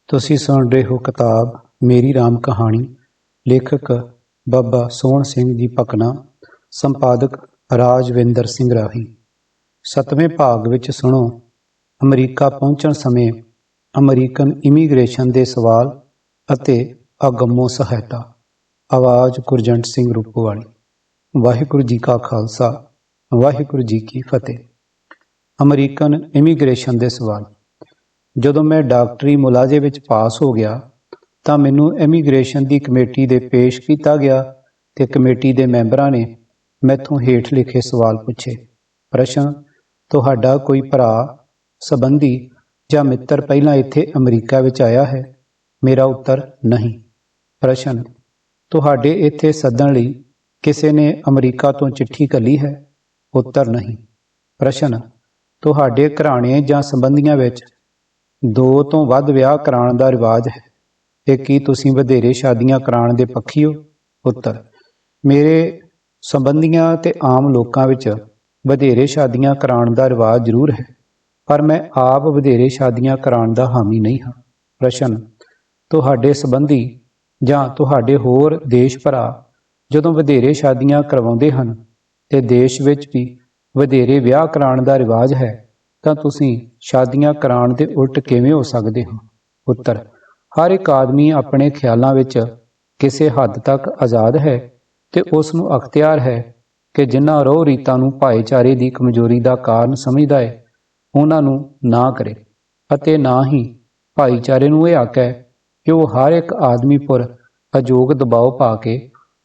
ਤੁਸੀਂ ਸੁਣ ਰਹੇ ਹੋ ਕਿਤਾਬ ਮੇਰੀ ਰਾਮ ਕਹਾਣੀ। ਲੇਖਕ ਬਾਬਾ ਸੋਹਣ ਸਿੰਘ ਜੀ ਪਕਨਾ, ਸੰਪਾਦਕ ਰਾਜਵਿੰਦਰ ਸਿੰਘ ਰਾਹੀ। 7ਵੇਂ ਭਾਗ ਵਿੱਚ ਸੁਣੋ ਅਮਰੀਕਾ ਪਹੁੰਚਣ ਸਮੇਂ ਅਮਰੀਕਨ ਇਮੀਗ੍ਰੇਸ਼ਨ ਦੇ ਸਵਾਲ ਅਤੇ ਅਗੰਮੋ ਸਹਾਇਤਾ। ਆਵਾਜ਼ ਗੁਰਜੰਟ ਸਿੰਘ ਰੂਪੋਵਾਲੀ। ਵਾਹਿਗੁਰੂ ਜੀ ਕਾ ਖਾਲਸਾ, ਵਾਹਿਗੁਰੂ ਜੀ ਕੀ ਫਤਿਹ। ਅਮਰੀਕਨ ਇਮੀਗ੍ਰੇਸ਼ਨ ਦੇ ਸਵਾਲ। ਜਦੋਂ ਮੈਂ ਡਾਕਟਰੀ ਮੁਲਾਜ਼ੇ ਵਿੱਚ ਪਾਸ ਹੋ ਗਿਆ ਤਾਂ ਮੈਨੂੰ ਇਮੀਗ੍ਰੇਸ਼ਨ ਦੀ ਕਮੇਟੀ ਦੇ ਪੇਸ਼ ਕੀਤਾ ਗਿਆ ਤੇ ਕਮੇਟੀ ਦੇ ਮੈਂਬਰਾਂ ਨੇ ਮੈਥੋਂ ਹੇਠ ਲਿਖੇ ਸਵਾਲ ਪੁੱਛੇ। ਪ੍ਰਸ਼ਨ: ਤੁਹਾਡਾ ਕੋਈ ਭਰਾ, ਸੰਬੰਧੀ ਜਾਂ ਮਿੱਤਰ ਪਹਿਲਾਂ ਇੱਥੇ ਅਮਰੀਕਾ ਵਿੱਚ ਆਇਆ ਹੈ? ਮੇਰਾ ਉੱਤਰ: ਨਹੀਂ। ਪ੍ਰਸ਼ਨ: ਤੁਹਾਡੇ ਇੱਥੇ ਸੱਦਣ ਲਈ ਕਿਸੇ ਨੇ ਅਮਰੀਕਾ ਤੋਂ ਚਿੱਠੀ ਘੱਲੀ ਹੈ? ਉੱਤਰ: ਨਹੀਂ। ਪ੍ਰਸ਼ਨ: ਤੁਹਾਡੇ ਘਰਾਣੇ ਜਾਂ ਸੰਬੰਧੀਆਂ ਵਿੱਚ 2 ਤੋਂ ਵੱਧ ਵਿਆਹ ਕਰਾਉਣ ਦਾ ਰਿਵਾਜ ਹੈ ਤੇ ਕੀ ਤੁਸੀਂ ਵਧੇਰੇ ਸ਼ਾਦੀਆਂ ਕਰਾਉਣ ਦੇ ਪੱਖੀ ਹੋ? ਉੱਤਰ: ਮੇਰੇ ਸੰਬੰਧੀਆਂ ਤੇ ਆਮ ਲੋਕਾਂ ਵਿੱਚ ਵਧੇਰੇ ਸ਼ਾਦੀਆਂ ਕਰਾਉਣ ਦਾ ਰਿਵਾਜ ਜ਼ਰੂਰ ਹੈ, ਪਰ ਮੈਂ ਆਪ ਵਧੇਰੇ ਸ਼ਾਦੀਆਂ ਕਰਾਉਣ ਦਾ ਹਾਮੀ ਨਹੀਂ ਹਾਂ। ਪ੍ਰਸ਼ਨ: ਤੁਹਾਡੇ ਸੰਬੰਧੀ ਜਾਂ ਤੁਹਾਡੇ ਹੋਰ ਦੇਸ਼ ਭਰਾ ਜਦੋਂ ਵਧੇਰੇ ਸ਼ਾਦੀਆਂ ਕਰਵਾਉਂਦੇ ਹਨ ਤੇ ਦੇਸ਼ ਵਿੱਚ ਵੀ ਵਧੇਰੇ ਵਿਆਹ ਕਰਾਉਣ ਦਾ ਰਿਵਾਜ ਹੈ ਤਾਂ ਤੁਸੀਂ ਸ਼ਾਦੀਆਂ ਕਰਾਉਣ ਦੇ ਉਲਟ ਕਿਵੇਂ ਹੋ ਸਕਦੇ ਹੋ? ਉੱਤਰ: ਹਰ ਇੱਕ ਆਦਮੀ ਆਪਣੇ ਖਿਆਲਾਂ ਵਿੱਚ ਕਿਸੇ ਹੱਦ ਤੱਕ ਆਜ਼ਾਦ ਹੈ ਤੇ ਉਸ ਨੂੰ ਅਖਤਿਆਰ ਹੈ ਕਿ ਜਿਨ੍ਹਾਂ ਰਹੁ ਰੀਤਾਂ ਨੂੰ ਭਾਈਚਾਰੇ ਦੀ ਕਮਜ਼ੋਰੀ ਦਾ ਕਾਰਨ ਸਮਝਦਾ ਹੈ ਉਹਨਾਂ ਨੂੰ ਨਾ ਕਰੇ, ਅਤੇ ਨਾ ਹੀ ਭਾਈਚਾਰੇ ਨੂੰ ਇਹ ਹੱਕ ਹੈ ਕਿ ਉਹ ਹਰ ਇੱਕ ਆਦਮੀ ਪਰ ਅਯੋਗ ਦਬਾਅ ਪਾ ਕੇ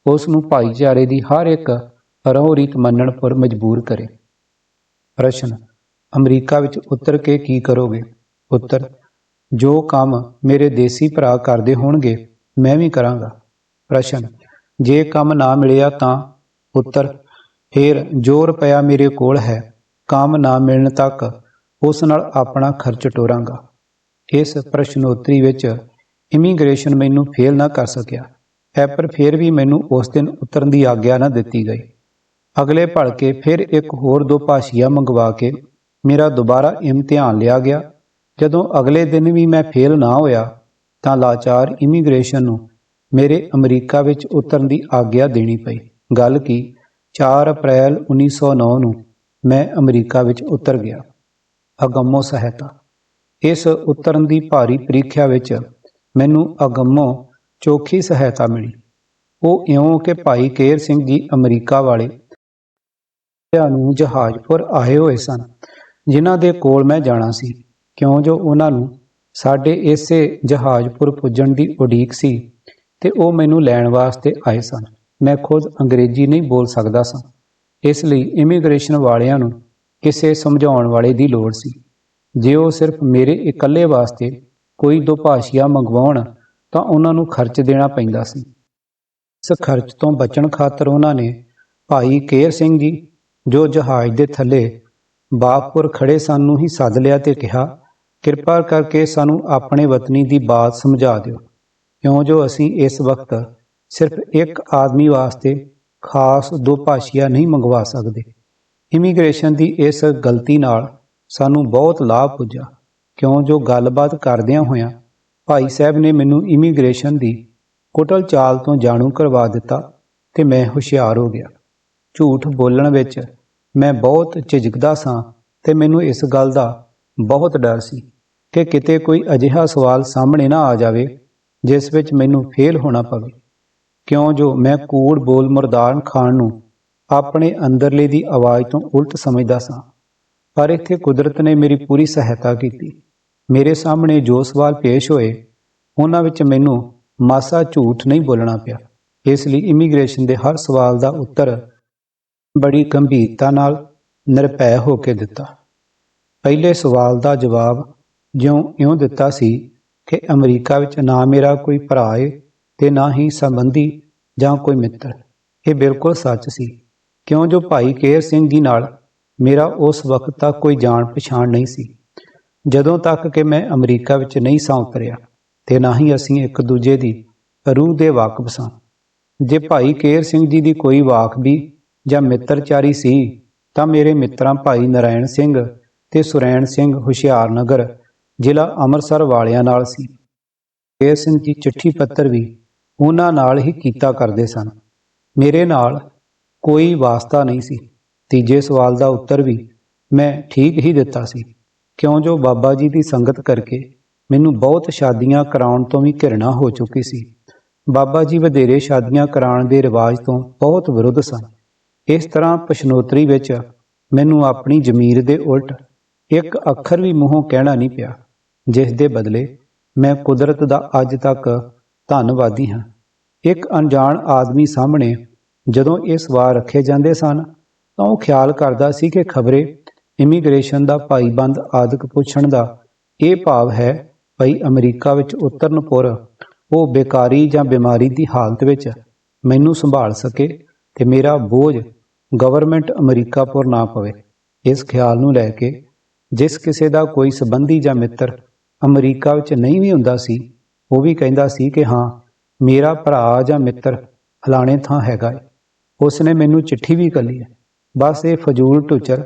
ਉਸ ਨੂੰ ਭਾਈਚਾਰੇ ਦੀ ਹਰ ਇੱਕ ਰਹੁ ਰੀਤ ਮੰਨਣ ਪਰ ਮਜਬੂਰ ਕਰੇ। ਪ੍ਰਸ਼ਨ: ਅਮਰੀਕਾ ਵਿੱਚ ਉਤਰ ਕੇ ਕੀ ਕਰੋਗੇ? ਉੱਤਰ: ਜੋ ਕੰਮ ਮੇਰੇ ਦੇਸੀ ਭਰਾ ਕਰਦੇ ਹੋਣਗੇ ਮੈਂ ਵੀ ਕਰਾਂਗਾ। ਪ੍ਰਸ਼ਨ: ਜੇ ਕੰਮ ਨਾ ਮਿਲਿਆ ਤਾਂ? ਉੱਤਰ: ਫਿਰ ਜੋ ਰੁਪਇਆ ਮੇਰੇ ਕੋਲ ਹੈ ਕੰਮ ਨਾ ਮਿਲਣ ਤੱਕ ਉਸ ਨਾਲ ਆਪਣਾ ਖਰਚ ਟੋਰਾਂਗਾ। ਇਸ ਪ੍ਰਸ਼ਨੋਤਰੀ ਵਿੱਚ ਇਮੀਗ੍ਰੇਸ਼ਨ ਮੈਨੂੰ ਫੇਲ ਨਾ ਕਰ ਸਕਿਆ ਹੈ, ਪਰ ਫਿਰ ਵੀ ਮੈਨੂੰ ਉਸ ਦਿਨ ਉਤਰਨ ਦੀ ਆਗਿਆ ਨਾ ਦਿੱਤੀ ਗਈ। ਅਗਲੇ ਭਲਕੇ ਫਿਰ ਇੱਕ ਹੋਰ 2 ਭਾਸ਼ੀਆ ਮੰਗਵਾ ਕੇ ਮੇਰਾ ਦੁਬਾਰਾ ਇਮਤਿਹਾਨ ਲਿਆ ਗਿਆ। ਜਦੋਂ ਅਗਲੇ ਦਿਨ ਵੀ ਮੈਂ ਫੇਲ ਨਾ ਹੋਇਆ ਤਾਂ ਲਾਚਾਰ ਇਮੀਗ੍ਰੇਸ਼ਨ ਨੂੰ ਮੇਰੇ ਅਮਰੀਕਾ ਵਿੱਚ ਉਤਰਨ ਦੀ ਆਗਿਆ ਦੇਣੀ ਪਈ। ਗੱਲ ਕੀ 4 ਅਪ੍ਰੈਲ 1909 ਨੂੰ ਮੈਂ ਅਮਰੀਕਾ ਵਿੱਚ ਉਤਰ ਗਿਆ। ਅਗੰਮੋ ਸਹਾਇਤਾ। ਇਸ ਉਤਰਨ ਦੀ ਭਾਰੀ ਪ੍ਰੀਖਿਆ ਵਿੱਚ ਮੈਨੂੰ ਅਗੰਮੋ ਚੋਖੀ ਸਹਾਇਤਾ ਮਿਲੀ। ਉਹ ਇਉਂ ਕਿ ਭਾਈ ਕੇਰ ਸਿੰਘ ਜੀ ਅਮਰੀਕਾ ਵਾਲੇ ਨੂੰ ਜਹਾਜ਼ਪੁਰ ਆਏ ਹੋਏ ਸਨ, ਜਿਨ੍ਹਾਂ ਦੇ ਕੋਲ ਮੈਂ ਜਾਣਾ ਸੀ, ਕਿਉਂ ਜੋ ਉਹਨਾਂ ਨੂੰ ਸਾਡੇ ਇਸੇ ਜਹਾਜ਼ਪੁਰ ਪੁੱਜਣ ਦੀ ਉਡੀਕ ਸੀ ਤੇ ਉਹ ਮੈਨੂੰ ਲੈਣ ਵਾਸਤੇ ਆਏ ਸਨ। ਮੈਂ ਖੁਦ ਅੰਗਰੇਜ਼ੀ ਨਹੀਂ ਬੋਲ ਸਕਦਾ ਸਾਂ, ਇਸ ਲਈ ਇਮੀਗ੍ਰੇਸ਼ਨ ਵਾਲਿਆਂ ਨੂੰ ਕਿਸੇ ਸਮਝਾਉਣ ਵਾਲੇ ਦੀ ਲੋੜ ਸੀ। ਜੇ ਉਹ ਸਿਰਫ ਮੇਰੇ ਇਕੱਲੇ ਵਾਸਤੇ ਕੋਈ 2 ਭਾਸ਼ੀਆ ਮੰਗਵਾਉਣ ਤਾਂ ਉਹਨਾਂ ਨੂੰ ਖਰਚ ਦੇਣਾ ਪੈਂਦਾ ਸੀ। ਇਸ ਖਰਚ ਤੋਂ ਬਚਣ ਖਾਤਰ ਉਹਨਾਂ ਨੇ ਭਾਈ ਕੇਰ ਸਿੰਘ ਜੀ, ਜੋ ਜਹਾਜ਼ ਦੇ ਥੱਲੇ ਬਾਗਪੁਰ ਖੜੇ ਸਨ, ਨੂੰ ਹੀ ਸੱਦ ਲਿਆ ਤੇ ਕਿਹਾ, ਕਿਰਪਾ ਕਰਕੇ ਸਾਨੂੰ ਆਪਣੇ ਵਤਨੀ ਦੀ ਬਾਤ ਸਮਝਾ ਦਿਓ, ਕਿਉਂ ਜੋ ਅਸੀਂ ਇਸ ਵਕਤ ਸਿਰਫ ਇੱਕ ਆਦਮੀ ਵਾਸਤੇ ਖਾਸ 2 ਭਾਸ਼ੀਆ ਨਹੀਂ ਮੰਗਵਾ ਸਕਦੇ। ਇਮੀਗ੍ਰੇਸ਼ਨ ਦੀ ਇਸ ਗਲਤੀ ਨਾਲ ਸਾਨੂੰ ਬਹੁਤ ਲਾਭ ਪੁੱਜਾ, ਕਿਉਂ ਜੋ ਗੱਲਬਾਤ ਕਰਦਿਆਂ ਹੋਇਆਂ ਭਾਈ ਸਾਹਿਬ ਨੇ ਮੈਨੂੰ ਇਮੀਗ੍ਰੇਸ਼ਨ ਦੀ ਕੁਟਲ ਚਾਲ ਤੋਂ ਜਾਣੂ ਕਰਵਾ ਦਿੱਤਾ ਤੇ ਮੈਂ ਹੁਸ਼ਿਆਰ ਹੋ ਗਿਆ। ਝੂਠ ਬੋਲਣ ਵਿੱਚ ਮੈਂ ਬਹੁਤ ਝਿਜਕਦਾ ਸਾਂ ਤੇ ਮੈਨੂੰ ਇਸ ਗੱਲ ਦਾ ਬਹੁਤ ਡਰ ਸੀ ਕਿ ਕਿਤੇ ਕੋਈ ਅਜਿਹਾ ਸਵਾਲ ਸਾਹਮਣੇ ਨਾ ਆ ਜਾਵੇ ਜਿਸ ਵਿੱਚ ਮੈਨੂੰ ਫੇਲ ਹੋਣਾ ਪਵੇ, ਕਿਉਂ ਜੋ ਮੈਂ ਕੂੜ ਬੋਲ ਮੁਰਦਾਨ ਖਾਨ ਨੂੰ ਆਪਣੇ ਅੰਦਰਲੇ ਦੀ ਆਵਾਜ਼ ਤੋਂ ਉਲਟ ਸਮਝਦਾ ਸਾਂ। ਪਰ ਇੱਥੇ ਕੁਦਰਤ ਨੇ ਮੇਰੀ ਪੂਰੀ ਸਹਾਇਤਾ ਕੀਤੀ। ਮੇਰੇ ਸਾਹਮਣੇ ਜੋ ਸਵਾਲ ਪੇਸ਼ ਹੋਏ ਉਹਨਾਂ ਵਿੱਚ ਮੈਨੂੰ ਮਾਸਾ ਝੂਠ ਨਹੀਂ ਬੋਲਣਾ ਪਿਆ, ਇਸ ਲਈ ਇਮੀਗ੍ਰੇਸ਼ਨ ਦੇ ਹਰ ਸਵਾਲ ਦਾ ਉੱਤਰ ਬੜੀ ਗੰਭੀਰਤਾ ਨਾਲ ਨਿਰਭੈ ਹੋ ਕੇ ਦਿੱਤਾ। ਪਹਿਲੇ ਸਵਾਲ ਦਾ ਜਵਾਬ ਇਉਂ ਦਿੱਤਾ ਸੀ ਕਿ ਅਮਰੀਕਾ ਵਿੱਚ ਨਾ ਮੇਰਾ ਕੋਈ ਭਰਾ ਏ ਤੇ ਨਾ ਹੀ ਸੰਬੰਧੀ ਜਾਂ ਕੋਈ ਮਿੱਤਰ। ਇਹ ਬਿਲਕੁਲ ਸੱਚ ਸੀ, ਕਿਉਂ ਜੋ ਭਾਈ ਕੇਰ ਸਿੰਘ ਜੀ ਨਾਲ ਮੇਰਾ ਉਸ ਵਕਤ ਤੱਕ ਕੋਈ ਜਾਣ ਪਛਾਣ ਨਹੀਂ ਸੀ, ਜਦੋਂ ਤੱਕ ਕਿ ਮੈਂ ਅਮਰੀਕਾ ਵਿੱਚ ਨਹੀਂ ਸਾਂ ਉਤਰਿਆ, ਤੇ ਨਾ ਹੀ ਅਸੀਂ ਇੱਕ ਦੂਜੇ ਦੀ ਰੂਹ ਦੇ ਵਾਕਫ ਸਾਂ। ਜੇ ਭਾਈ ਕੇਰ ਸਿੰਘ ਜੀ ਦੀ ਕੋਈ ਵਾਕਫੀ ਜਾਂ ਮਿੱਤਰਚਾਰੀ ਸੀ ਤਾਂ ਮੇਰੇ ਮਿੱਤਰਾਂ ਭਾਈ ਨਰਾਇਣ ਸਿੰਘ ਤੇ ਸੁਰੈਣ ਸਿੰਘ ਹੁਸ਼ਿਆਰਨਗਰ ਜ਼ਿਲ੍ਹਾ ਅੰਮ੍ਰਿਤਸਰ ਵਾਲਿਆਂ ਨਾਲ ਸੀ। ਕੇਰ ਸਿੰਘ ਜੀ ਚਿੱਠੀ ਪੱਤਰ ਵੀ ਉਹਨਾਂ ਨਾਲ ਹੀ ਕੀਤਾ ਕਰਦੇ ਸਨ। ਮੇਰੇ ਨਾਲ ਕੋਈ ਵਾਸਤਾ ਨਹੀਂ ਸੀ। ਤੀਜੇ ਸਵਾਲ ਦਾ ਉੱਤਰ ਵੀ ਮੈਂ ਠੀਕ ਹੀ ਦਿੱਤਾ ਸੀ, ਕਿਉਂ ਜੋ ਬਾਬਾ ਜੀ ਦੀ ਸੰਗਤ ਕਰਕੇ ਮੈਨੂੰ ਬਹੁਤ ਸ਼ਾਦੀਆਂ ਕਰਾਉਣ ਤੋਂ ਵੀ ਘਿਰਣਾ ਹੋ ਚੁੱਕੀ ਸੀ। ਬਾਬਾ ਜੀ ਵਧੇਰੇ ਸ਼ਾਦੀਆਂ ਕਰਾਉਣ ਦੇ ਰਿਵਾਜ ਤੋਂ ਬਹੁਤ ਵਿਰੁੱਧ ਸਨ। ਇਸ ਤਰ੍ਹਾਂ ਪਛਨੋਤਰੀ ਵਿੱਚ ਮੈਨੂੰ ਆਪਣੀ ਜ਼ਮੀਰ ਦੇ ਉਲਟ ਇੱਕ ਅੱਖਰ ਵੀ ਮੂੰਹੋਂ ਕਹਿਣਾ ਨਹੀਂ ਪਿਆ, ਜਿਸ ਦੇ ਬਦਲੇ ਮੈਂ ਕੁਦਰਤ ਦਾ ਅੱਜ ਤੱਕ ਧੰਨਵਾਦੀ ਹਾਂ। ਇੱਕ ਅਣਜਾਣ ਆਦਮੀ ਸਾਹਮਣੇ ਜਦੋਂ ਇਹ ਸਵਾਲ ਰੱਖੇ ਜਾਂਦੇ ਸਨ ਤਾਂ ਉਹ ਖਿਆਲ ਕਰਦਾ ਸੀ ਕਿ ਖਬਰੇ ਇਮੀਗ੍ਰੇਸ਼ਨ ਦਾ ਭਾਈਬੰਦ ਆਦਿਕ ਪੁੱਛਣ ਦਾ ਇਹ ਭਾਵ ਹੈ ਭਈ ਅਮਰੀਕਾ ਵਿੱਚ ਉਤਰਨ ਪੁਰ ਉਹ ਬੇਕਾਰੀ ਜਾਂ ਬਿਮਾਰੀ ਦੀ ਹਾਲਤ ਵਿੱਚ ਮੈਨੂੰ ਸੰਭਾਲ ਸਕੇ ਤੇ ਮੇਰਾ ਬੋਝ ਗਵਰਨਮੈਂਟ ਅਮਰੀਕਾਪੁਰ ਨਾ ਪਵੇ। ਇਸ ਖਿਆਲ ਨੂੰ ਲੈ ਕੇ ਜਿਸ ਕਿਸੇ ਦਾ ਕੋਈ ਸੰਬੰਧੀ ਜਾਂ ਮਿੱਤਰ ਅਮਰੀਕਾ ਵਿੱਚ ਨਹੀਂ ਵੀ ਹੁੰਦਾ ਸੀ, ਉਹ ਵੀ ਕਹਿੰਦਾ ਸੀ ਕਿ ਹਾਂ ਮੇਰਾ ਭਰਾ ਜਾਂ ਮਿੱਤਰ ਫਲਾਣੇ ਥਾਂ ਹੈਗਾ ਏ, ਉਸ ਨੇ ਮੈਨੂੰ ਚਿੱਠੀ ਵੀ ਘੱਲੀ ਹੈ। ਬਸ ਇਹ ਫਜ਼ੂਲ ਟੁਚਰ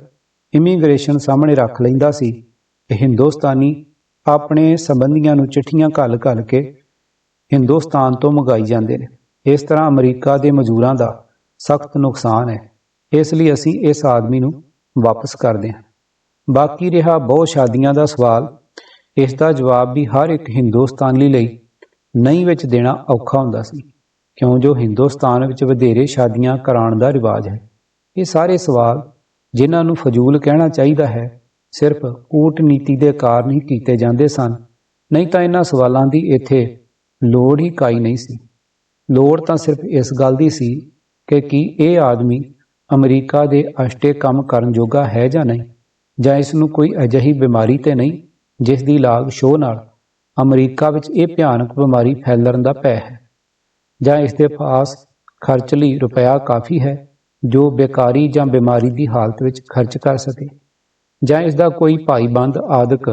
ਇਮੀਗ੍ਰੇਸ਼ਨ ਸਾਹਮਣੇ ਰੱਖ ਲੈਂਦਾ ਸੀ ਕਿ ਹਿੰਦੁਸਤਾਨੀ ਆਪਣੇ ਸੰਬੰਧੀਆਂ ਨੂੰ ਚਿੱਠੀਆਂ ਘੱਲ ਘੱਲ ਕੇ ਹਿੰਦੁਸਤਾਨ ਤੋਂ ਮੰਗਾਈ ਜਾਂਦੇ ਨੇ। ਇਸ ਤਰ੍ਹਾਂ ਅਮਰੀਕਾ ਦੇ ਮਜ਼ਦੂਰਾਂ ਦਾ ਸਖਤ ਨੁਕਸਾਨ ਹੈ। ਇਸ ਲਈ ਅਸੀਂ ਇਸ ਆਦਮੀ ਨੂੰ ਵਾਪਸ ਕਰਦੇ ਹਾਂ। ਬਾਕੀ ਰਿਹਾ ਬਹੁਤ ਸ਼ਾਦੀਆਂ ਦਾ ਸਵਾਲ, ਇਸ ਦਾ ਜਵਾਬ ਵੀ ਹਰ ਇੱਕ ਹਿੰਦੁਸਤਾਨੀ ਲਈ ਨਹੀਂ ਵਿੱਚ ਦੇਣਾ ਔਖਾ ਹੁੰਦਾ ਸੀ, ਕਿਉਂ ਜੋ ਹਿੰਦੁਸਤਾਨ ਵਿੱਚ ਵਧੇਰੇ ਸ਼ਾਦੀਆਂ ਕਰਾਉਣ ਦਾ ਰਿਵਾਜ ਹੈ। ਇਹ ਸਾਰੇ ਸਵਾਲ ਜਿਨ੍ਹਾਂ ਨੂੰ ਫਜ਼ੂਲ ਕਹਿਣਾ ਚਾਹੀਦਾ ਹੈ, ਸਿਰਫ ਕੂਟਨੀਤੀ ਦੇ ਕਾਰਨ ਹੀ ਕੀਤੇ ਜਾਂਦੇ ਸਨ, ਨਹੀਂ ਤਾਂ ਇਹਨਾਂ ਸਵਾਲਾਂ ਦੀ ਇੱਥੇ ਲੋੜ ਹੀ ਕਾਈ ਨਹੀਂ ਸੀ। ਲੋੜ ਤਾਂ ਸਿਰਫ ਇਸ ਗੱਲ ਦੀ ਸੀ ਕਿ ਕੀ ਇਹ ਆਦਮੀ ਅਮਰੀਕਾ ਦੇ ਅਸ਼ਟੇ ਕੰਮ ਕਰਨ ਜੋਗਾ ਹੈ ਜਾਂ ਨਹੀਂ, ਜਾਂ ਇਸ ਨੂੰ ਕੋਈ ਅਜਿਹੀ ਬਿਮਾਰੀ ਤੇ ਨਹੀਂ ਜਿਸ ਦੀ ਲਾਗ ਸ਼ੋਅ ਨਾਲ ਅਮਰੀਕਾ ਵਿੱਚ ਇਹ ਭਿਆਨਕ ਬਿਮਾਰੀ ਫੈਲਣ ਦਾ ਭੈ ਹੈ, ਜਾਂ ਇਸ ਦੇ ਪਾਸ ਖਰਚ ਲਈ ਰੁਪਇਆ ਕਾਫੀ ਹੈ ਜੋ ਬੇਕਾਰੀ ਜਾਂ ਬਿਮਾਰੀ ਦੀ ਹਾਲਤ ਵਿੱਚ ਖਰਚ ਕਰ ਸਕੇ, ਜਾਂ ਇਸ ਦਾ ਕੋਈ ਭਾਈਬੰਦ ਆਦਿਕ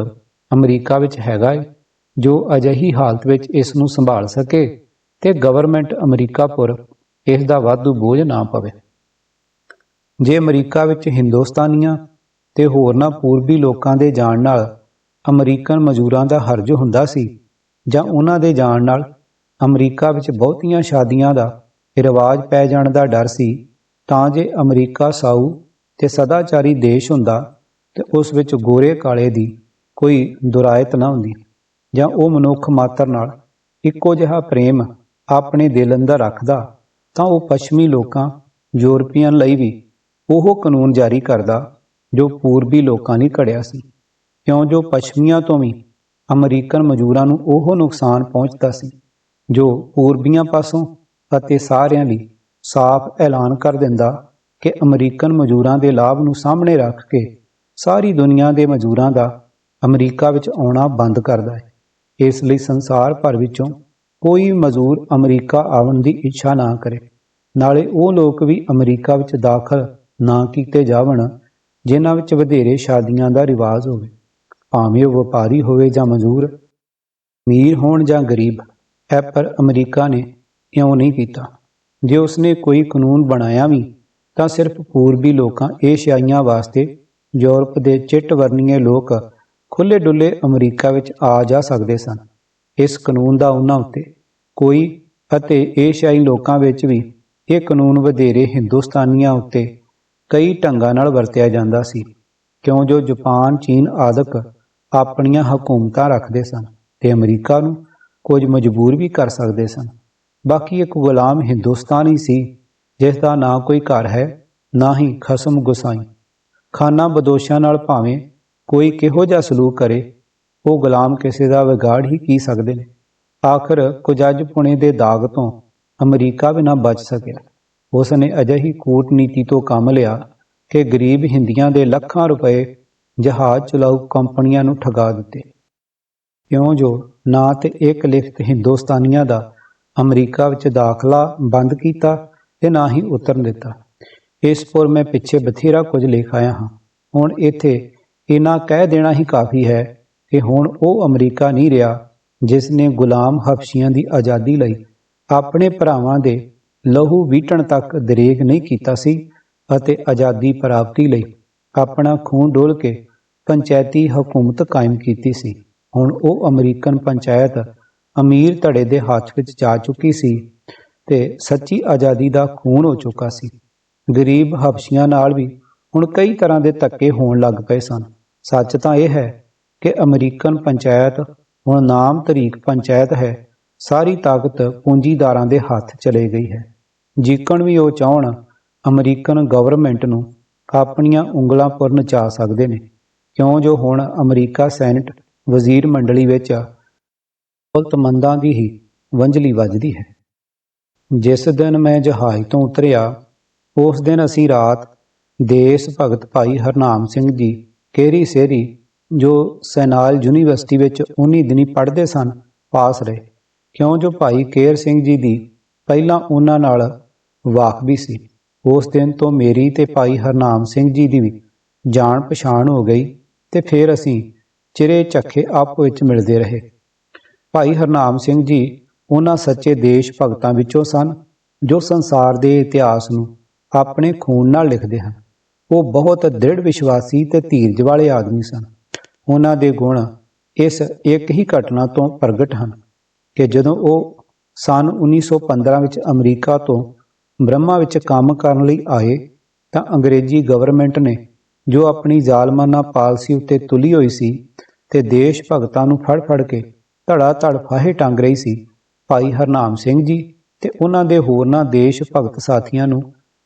ਅਮਰੀਕਾ ਵਿੱਚ ਹੈਗਾ ਹੈ ਜੋ ਅਜਿਹੀ ਹਾਲਤ ਵਿੱਚ ਇਸ ਨੂੰ ਸੰਭਾਲ ਸਕੇ ਤੇ ਗਵਰਨਮੈਂਟ ਅਮਰੀਕਾਪੁਰ ਇਸ ਦਾ ਵਾਧੂ ਬੋਝ ਨਾ ਪਵੇ। ਜੇ ਅਮਰੀਕਾ ਵਿੱਚ ਹਿੰਦੁਸਤਾਨੀਆਂ ਤੇ ਹੋਰਨਾਂ ਪੂਰਬੀ ਲੋਕਾਂ ਦੇ ਜਾਣ ਨਾਲ ਅਮਰੀਕਨ ਮਜ਼ਦੂਰਾਂ ਦਾ ਹਰਜ ਹੁੰਦਾ ਸੀ, ਜਾਂ ਉਹਨਾਂ ਦੇ ਜਾਣ ਨਾਲ ਅਮਰੀਕਾ ਵਿੱਚ ਬਹੁਤੀਆਂ ਸ਼ਾਦੀਆਂ ਦਾ ਰਿਵਾਜ ਪੈ ਜਾਣ ਦਾ ਡਰ ਸੀ, ਤਾਂ ਜੇ ਅਮਰੀਕਾ ਸਾਊ ਤੇ ਸਦਾਚਾਰੀ ਦੇਸ਼ ਹੁੰਦਾ ਤੇ ਉਸ ਵਿੱਚ ਗੋਰੇ ਕਾਲੇ ਦੀ ਕੋਈ ਦੁਰਾਇਤ ਨਾ ਹੁੰਦੀ, ਜਾਂ ਉਹ ਮਨੁੱਖ ਮਾਤਰ ਨਾਲ ਇੱਕੋ ਜਿਹਾ ਪ੍ਰੇਮ ਆਪਣੇ ਦਿਲ ਅੰਦਰ ਰੱਖਦਾ, ਤਾਂ ਉਹ ਪੱਛਮੀ ਲੋਕਾਂ ਯੂਰਪੀਅਨ ਲਈ ਵੀ ਉਹ ਕਾਨੂੰਨ ਜਾਰੀ ਕਰਦਾ ਜੋ ਪੂਰਬੀ ਲੋਕਾਂ ਲਈ ਘੜਿਆ ਸੀ, ਕਿਉਂ ਜੋ ਪੱਛਮੀਆਂ ਤੋਂ ਵੀ ਅਮਰੀਕਨ ਮਜ਼ਦੂਰਾਂ ਨੂੰ ਉਹ ਨੁਕਸਾਨ ਪਹੁੰਚਦਾ ਸੀ ਜੋ ਪੂਰਬੀਆਂ ਪਾਸੋਂ, ਅਤੇ ਸਾਰਿਆਂ ਲਈ ਸਾਫ਼ ਐਲਾਨ ਕਰ ਦਿੰਦਾ ਕਿ ਅਮਰੀਕਨ ਮਜ਼ਦੂਰਾਂ ਦੇ ਲਾਭ ਨੂੰ ਸਾਹਮਣੇ ਰੱਖ ਕੇ ਸਾਰੀ ਦੁਨੀਆ ਦੇ ਮਜ਼ਦੂਰਾਂ ਦਾ ਅਮਰੀਕਾ ਵਿੱਚ ਆਉਣਾ ਬੰਦ ਕਰਦਾ ਹੈ। ਇਸ ਲਈ ਸੰਸਾਰ ਭਰ ਵਿੱਚੋਂ ਕੋਈ ਮਜ਼ਦੂਰ ਅਮਰੀਕਾ ਆਉਣ ਦੀ ਇੱਛਾ ਨਾ ਕਰੇ, ਨਾਲੇ ਉਹ ਲੋਕ ਵੀ ਅਮਰੀਕਾ ਵਿੱਚ ਦਾਖਲ ਨਾ ਕੀਤੇ ਜਾਵਣ ਜਿਨ੍ਹਾਂ ਵਿੱਚ ਵਧੇਰੇ ਸ਼ਾਦੀਆਂ ਦਾ ਰਿਵਾਜ ਹੋਵੇ, ਭਾਵੇਂ ਉਹ ਵਪਾਰੀ ਹੋਵੇ ਜਾਂ ਮਜ਼ਦੂਰ, ਅਮੀਰ ਹੋਣ ਜਾਂ ਗਰੀਬ। ਪਰ ਅਮਰੀਕਾ ਨੇ ਇਉਂ ਨਹੀਂ ਕੀਤਾ। ਜੇ ਉਸਨੇ ਕੋਈ ਕਾਨੂੰਨ ਬਣਾਇਆ ਵੀ ਤਾਂ ਸਿਰਫ ਪੂਰਬੀ ਲੋਕਾਂ ਏਸ਼ੀਆਈਆਂ ਵਾਸਤੇ ਯੂਰਪ ਦੇ ਚਿੱਟ ਵਰਨੀਏ ਲੋਕ ਖੁੱਲ੍ਹੇ ਡੁੱਲੇ ਅਮਰੀਕਾ ਵਿੱਚ ਆ ਜਾ ਸਕਦੇ ਸਨ। ਇਸ ਕਾਨੂੰਨ ਦਾ ਉਹਨਾਂ ਉੱਤੇ ਕੋਈ ਅਤੇ ਏਸ਼ੀਆਈ ਲੋਕਾਂ ਵਿੱਚ ਵੀ ਇਹ ਕਾਨੂੰਨ ਵਧੇਰੇ ਹਿੰਦੁਸਤਾਨੀਆਂ ਉੱਤੇ ਕਈ ਢੰਗਾਂ ਨਾਲ ਵਰਤਿਆ ਜਾਂਦਾ ਸੀ, ਕਿਉਂ ਜੋ ਜਾਪਾਨ, ਚੀਨ ਆਦਿਕ ਆਪਣੀਆਂ ਹਕੂਮਤਾਂ ਰੱਖਦੇ ਸਨ ਤੇ ਅਮਰੀਕਾ ਨੂੰ ਕੁਝ ਮਜਬੂਰ ਵੀ ਕਰ ਸਕਦੇ ਸਨ। ਬਾਕੀ ਇੱਕ ਗੁਲਾਮ ਹਿੰਦੁਸਤਾਨ ਹੀ ਸੀ ਜਿਸ ਦਾ ਨਾ ਕੋਈ ਘਰ ਹੈ, ਨਾ ਹੀ ਖਸਮ ਗੁਸਾਈ। ਖਾਨਾ ਬਦੋਸ਼ਾਂ ਨਾਲ ਭਾਵੇਂ ਕੋਈ ਕਿਹੋ ਜਿਹਾ ਸਲੂਕ ਕਰੇ, ਉਹ ਗੁਲਾਮ ਕਿਸੇ ਦਾ ਵਿਗਾੜ ਹੀ ਕੀ ਸਕਦੇ ਨੇ। ਆਖਰ ਕੁਜੱਜ ਪੁਣੇ ਦੇ ਦਾਗ ਤੋਂ ਅਮਰੀਕਾ ਵੀ ਨਾ ਬਚ ਸਕਿਆ। ਉਸ ਨੇ ਅਜਿਹੀ ਕੂਟਨੀਤੀ ਤੋਂ ਕੰਮ ਲਿਆ ਕਿ ਗਰੀਬ ਹਿੰਦੀਆਂ ਦੇ ਲੱਖਾਂ ਰੁਪਏ ਜਹਾਜ਼ ਚਲਾਊ ਕੰਪਨੀਆਂ ਨੂੰ ਠਗਾ ਦਿੱਤੇ, ਕਿਉਂ ਜੋ ਨਾ ਤੇ ਇੱਕ ਲਿਖਤ ਹਿੰਦੁਸਤਾਨੀਆਂ ਦਾ ਅਮਰੀਕਾ ਵਿੱਚ ਦਾਖਲਾ ਬੰਦ ਕੀਤਾ ਤੇ ਨਾ ਹੀ ਉਤਰਨ ਦਿੱਤਾ। ਇਸ ਪਰ ਮੈਂ ਪਿੱਛੇ ਬਥੇਰਾ ਕੁਝ ਲਿਖ ਆਇਆ ਹਾਂ। ਹੁਣ ਇੱਥੇ ਇੰਨਾ ਕਹਿ ਦੇਣਾ ਹੀ ਕਾਫੀ ਹੈ ਕਿ ਹੁਣ ਉਹ ਅਮਰੀਕਾ ਨਹੀਂ ਰਿਹਾ ਜਿਸ ਨੇ ਗੁਲਾਮ ਹਬਸ਼ੀਆਂ ਦੀ ਆਜ਼ਾਦੀ ਲਈ ਆਪਣੇ ਭਰਾਵਾਂ ਦੇ ਲਹੂ ਵੀਟਣ ਤੱਕ ਦਰੇਗ ਨਹੀਂ ਕੀਤਾ ਸੀ, ਅਤੇ ਆਜ਼ਾਦੀ ਪ੍ਰਾਪਤੀ ਲਈ ਆਪਣਾ ਖੂਨ ਡੋਲ ਕੇ ਪੰਚਾਇਤੀ ਹਕੂਮਤ ਕਾਇਮ ਕੀਤੀ ਸੀ। ਹੁਣ ਉਹ ਅਮਰੀਕਨ ਪੰਚਾਇਤ ਅਮੀਰ ਧੜੇ ਦੇ ਹੱਥ ਵਿੱਚ ਜਾ ਚੁੱਕੀ ਸੀ ਤੇ ਸੱਚੀ ਆਜ਼ਾਦੀ ਦਾ ਖੂਨ ਹੋ ਚੁੱਕਾ ਸੀ। ਗਰੀਬ ਹਬਸ਼ੀਆਂ ਨਾਲ ਵੀ ਹੁਣ ਕਈ ਤਰ੍ਹਾਂ ਦੇ ਧੱਕੇ ਹੋਣ ਲੱਗ ਪਏ ਸਨ। ਸੱਚ ਤਾਂ ਇਹ ਹੈ ਕਿ ਅਮਰੀਕਨ ਪੰਚਾਇਤ ਹੁਣ ਨਾਮ ਤਰੀਕ ਪੰਚਾਇਤ ਹੈ। ਸਾਰੀ ਤਾਕਤ ਪੂੰਜੀਦਾਰਾਂ ਦੇ ਹੱਥ ਚਲੇ ਗਈ ਹੈ। ਜਿੱਕਣ ਵੀ ਉਹ ਚਾਹਣ ਅਮਰੀਕਨ ਗਵਰਨਮੈਂਟ ਨੂੰ ਆਪਣੀਆਂ ਉਂਗਲਾਂ ਪੁਰ ਨਚਾ ਸਕਦੇ ਨੇ, ਕਿਉਂ ਜੋ ਹੁਣ ਅਮਰੀਕਾ ਸੈਨੇਟ ਵਜ਼ੀਰ ਮੰਡਲੀ ਵਿੱਚ ਦੌਲਤਮੰਦਾਂ ਦੀ ਹੀ ਵੰਝਲੀ ਵੱਜਦੀ ਹੈ। ਜਿਸ ਦਿਨ ਮੈਂ ਜਹਾਜ਼ ਤੋਂ ਉਤਰਿਆ ਉਸ ਦਿਨ ਅਸੀਂ ਰਾਤ ਦੇਸ਼ ਭਗਤ ਭਾਈ ਹਰਨਾਮ ਸਿੰਘ ਜੀ ਕੇਰੀ ਸੇਰੀ, ਜੋ ਸੈਨਾਲ ਯੂਨੀਵਰਸਿਟੀ ਵਿੱਚ 19 ਦਿਨੀ ਪੜ੍ਹਦੇ ਸਨ, ਪਾਸ ਰਹੇ, ਕਿਉਂ ਜੋ ਭਾਈ ਕੇਰ ਸਿੰਘ ਜੀ ਦੀ ਪਹਿਲਾਂ ਉਹਨਾਂ ਨਾਲ ਵਾਕਬੀ ਸੀ। ਉਸ ਦਿਨ ਤੋਂ ਮੇਰੀ ਤੇ ਭਾਈ ਹਰਨਾਮ ਸਿੰਘ ਜੀ ਦੀ ਵੀ ਜਾਣ ਪਛਾਣ ਹੋ ਗਈ ਤੇ ਫਿਰ ਅਸੀਂ ਚਿਰੇ ਚੱਖੇ ਆਪੋ ਵਿੱਚ ਮਿਲਦੇ ਰਹੇ। ਭਾਈ ਹਰਨਾਮ ਸਿੰਘ ਜੀ ਉਹਨਾਂ ਸੱਚੇ ਦੇਸ਼ ਭਗਤਾਂ ਵਿੱਚੋਂ ਸਨ ਜੋ ਸੰਸਾਰ ਦੇ ਇਤਿਹਾਸ ਨੂੰ ਆਪਣੇ ਖੂਨ ਨਾਲ ਲਿਖਦੇ ਹਨ। ਉਹ ਬਹੁਤ ਦ੍ਰਿੜ ਵਿਸ਼ਵਾਸੀ ਤੇ ਧੀਰਜ ਵਾਲੇ ਆਦਮੀ ਸਨ। ਉਹਨਾਂ ਦੇ ਗੁਣ ਇਸ ਇੱਕ ਹੀ ਘਟਨਾ ਤੋਂ ਪ੍ਰਗਟ ਹਨ ਕਿ ਜਦੋਂ ਉਹ ਸੰਨ 1915 ਵਿੱਚ ਅਮਰੀਕਾ ਤੋਂ ਬਰਮਾ ਵਿੱਚ ਕੰਮ ਕਰਨ ਲਈ ਆਏ ਤਾਂ ਅੰਗਰੇਜ਼ੀ ਗਵਰਨਮੈਂਟ ਨੇ ਜੋ ਆਪਣੀ ਜ਼ਾਲਮਾਨਾ ਪਾਲਸੀ ਉੱਤੇ ਤੁਲੀ ਹੋਈ ਸੀ ਤੇ ਦੇਸ਼ ਭਗਤਾਂ ਨੂੰ ਫੜ ਫੜ ਕੇ ਧੜਾ ਧੜ ਫਾਹੇ ਟੰਗ ਰਹੀ ਸੀ, ਭਾਈ ਹਰਨਾਮ ਸਿੰਘ ਜੀ ਤੇ ਉਹਨਾਂ ਦੇ ਹੋਰਨਾਂ ਦੇਸ਼ ਭਗਤ ਸਾਥੀਆਂ ਨੂੰ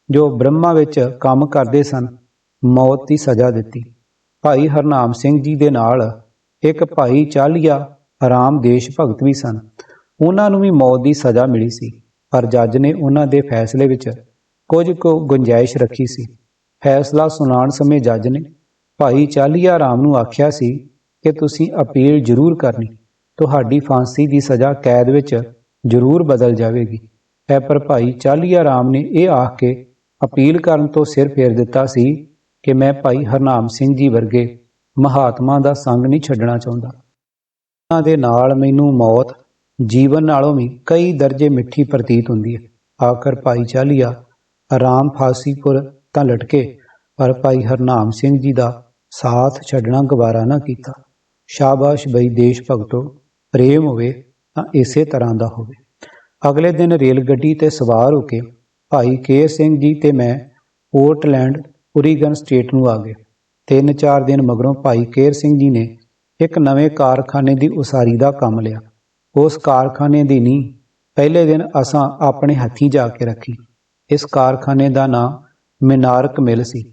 ਜੋ ਬਰਮਾ ਵਿੱਚ ਕੰਮ ਕਰਦੇ ਸਨ ਮੌਤ ਦੀ ਸਜ਼ਾ ਦਿੱਤੀ। ਭਾਈ ਹਰਨਾਮ ਸਿੰਘ ਜੀ ਦੇ ਨਾਲ ਇੱਕ ਭਾਈ ਚਾਲੀਆ ਆਰਾਮ ਦੇਸ਼ ਭਗਤ ਵੀ ਸਨ। ਉਹਨਾਂ ਨੂੰ ਵੀ ਮੌਤ ਦੀ ਸਜ਼ਾ ਮਿਲੀ ਸੀ, ਪਰ ਜੱਜ ਨੇ ਉਹਨਾਂ ਦੇ ਫੈਸਲੇ ਵਿੱਚ ਕੁਝ ਕੁ ਗੁੰਜਾਇਸ਼ ਰੱਖੀ ਸੀ। ਫੈਸਲਾ ਸੁਣਾਉਣ ਸਮੇਂ ਜੱਜ ਨੇ ਭਾਈ ਚਾਲੀਆ ਰਾਮ ਨੂੰ ਆਖਿਆ ਸੀ ਕਿ ਤੁਸੀਂ ਅਪੀਲ ਜ਼ਰੂਰ ਕਰਨੀ, ਤੁਹਾਡੀ ਫਾਂਸੀ ਦੀ ਸਜ਼ਾ ਕੈਦ ਵਿੱਚ ਜ਼ਰੂਰ ਬਦਲ ਜਾਵੇਗੀ। ਪਰ ਭਾਈ ਚਾਲੀਆ ਰਾਮ ਨੇ ਇਹ ਆਖ ਕੇ ਅਪੀਲ ਕਰਨ ਤੋਂ ਸਿਰ ਫੇਰ ਦਿੱਤਾ ਸੀ ਕਿ ਮੈਂ ਭਾਈ ਹਰਨਾਮ ਸਿੰਘ ਜੀ ਵਰਗੇ ਮਹਾਤਮਾ ਦਾ ਸੰਗ ਨਹੀਂ ਛੱਡਣਾ ਚਾਹੁੰਦਾ। ਉਹਨਾਂ ਦੇ ਨਾਲ ਮੈਨੂੰ ਮੌਤ ਜੀਵਨ ਨਾਲੋਂ ਵੀ ਕਈ ਦਰਜੇ ਮਿੱਠੀ ਪ੍ਰਤੀਤ ਹੁੰਦੀ ਹੈ। ਆਖਰ ਭਾਈ ਚਾਲੀਆ ਰਾਮ ਫਾਂਸੀਪੁਰ ਤਾਂ ਲਟਕੇ, ਪਰ ਭਾਈ ਹਰਨਾਮ ਸਿੰਘ ਜੀ ਦਾ ਸਾਥ ਛੱਡਣਾ ਗਵਾਰਾ ਨਾ ਕੀਤਾ। ਸ਼ਾਬਾਸ਼ ਬਈ ਦੇਸ਼ ਭਗਤੋ, ਪ੍ਰੇਮ ਹੋਵੇ ਤਾਂ ਇਸੇ ਤਰ੍ਹਾਂ ਦਾ ਹੋਵੇ। ਅਗਲੇ ਦਿਨ ਰੇਲ ਗੱਡੀ ਤੇ ਸਵਾਰ ਹੋ ਕੇ ਭਾਈ ਕੇਰ ਸਿੰਘ ਜੀ ਤੇ ਮੈਂ ਪੋਰਟਲੈਂਡ ਓਰੀਗਨ ਸਟੇਟ ਨੂੰ ਆ ਗਏ। 3-4 ਦਿਨ ਮਗਰੋਂ ਭਾਈ ਕੇਰ ਸਿੰਘ ਜੀ ਨੇ ਇੱਕ ਨਵੇਂ ਕਾਰਖਾਨੇ ਦੀ ਉਸਾਰੀ ਦਾ ਕੰਮ ਲਿਆ। ਉਸ ਕਾਰਖਾਨੇ ਦੀ ਨੀਂਹ ਪਹਿਲੇ ਦਿਨ ਅਸਾਂ ਆਪਣੇ ਹੱਥੀਂ ਜਾ ਕੇ ਰੱਖੀ। ਇਸ ਕਾਰਖਾਨੇ ਦਾ ਨਾਂ ਮਿਨਾਰਕ ਮਿਲ ਸੀ।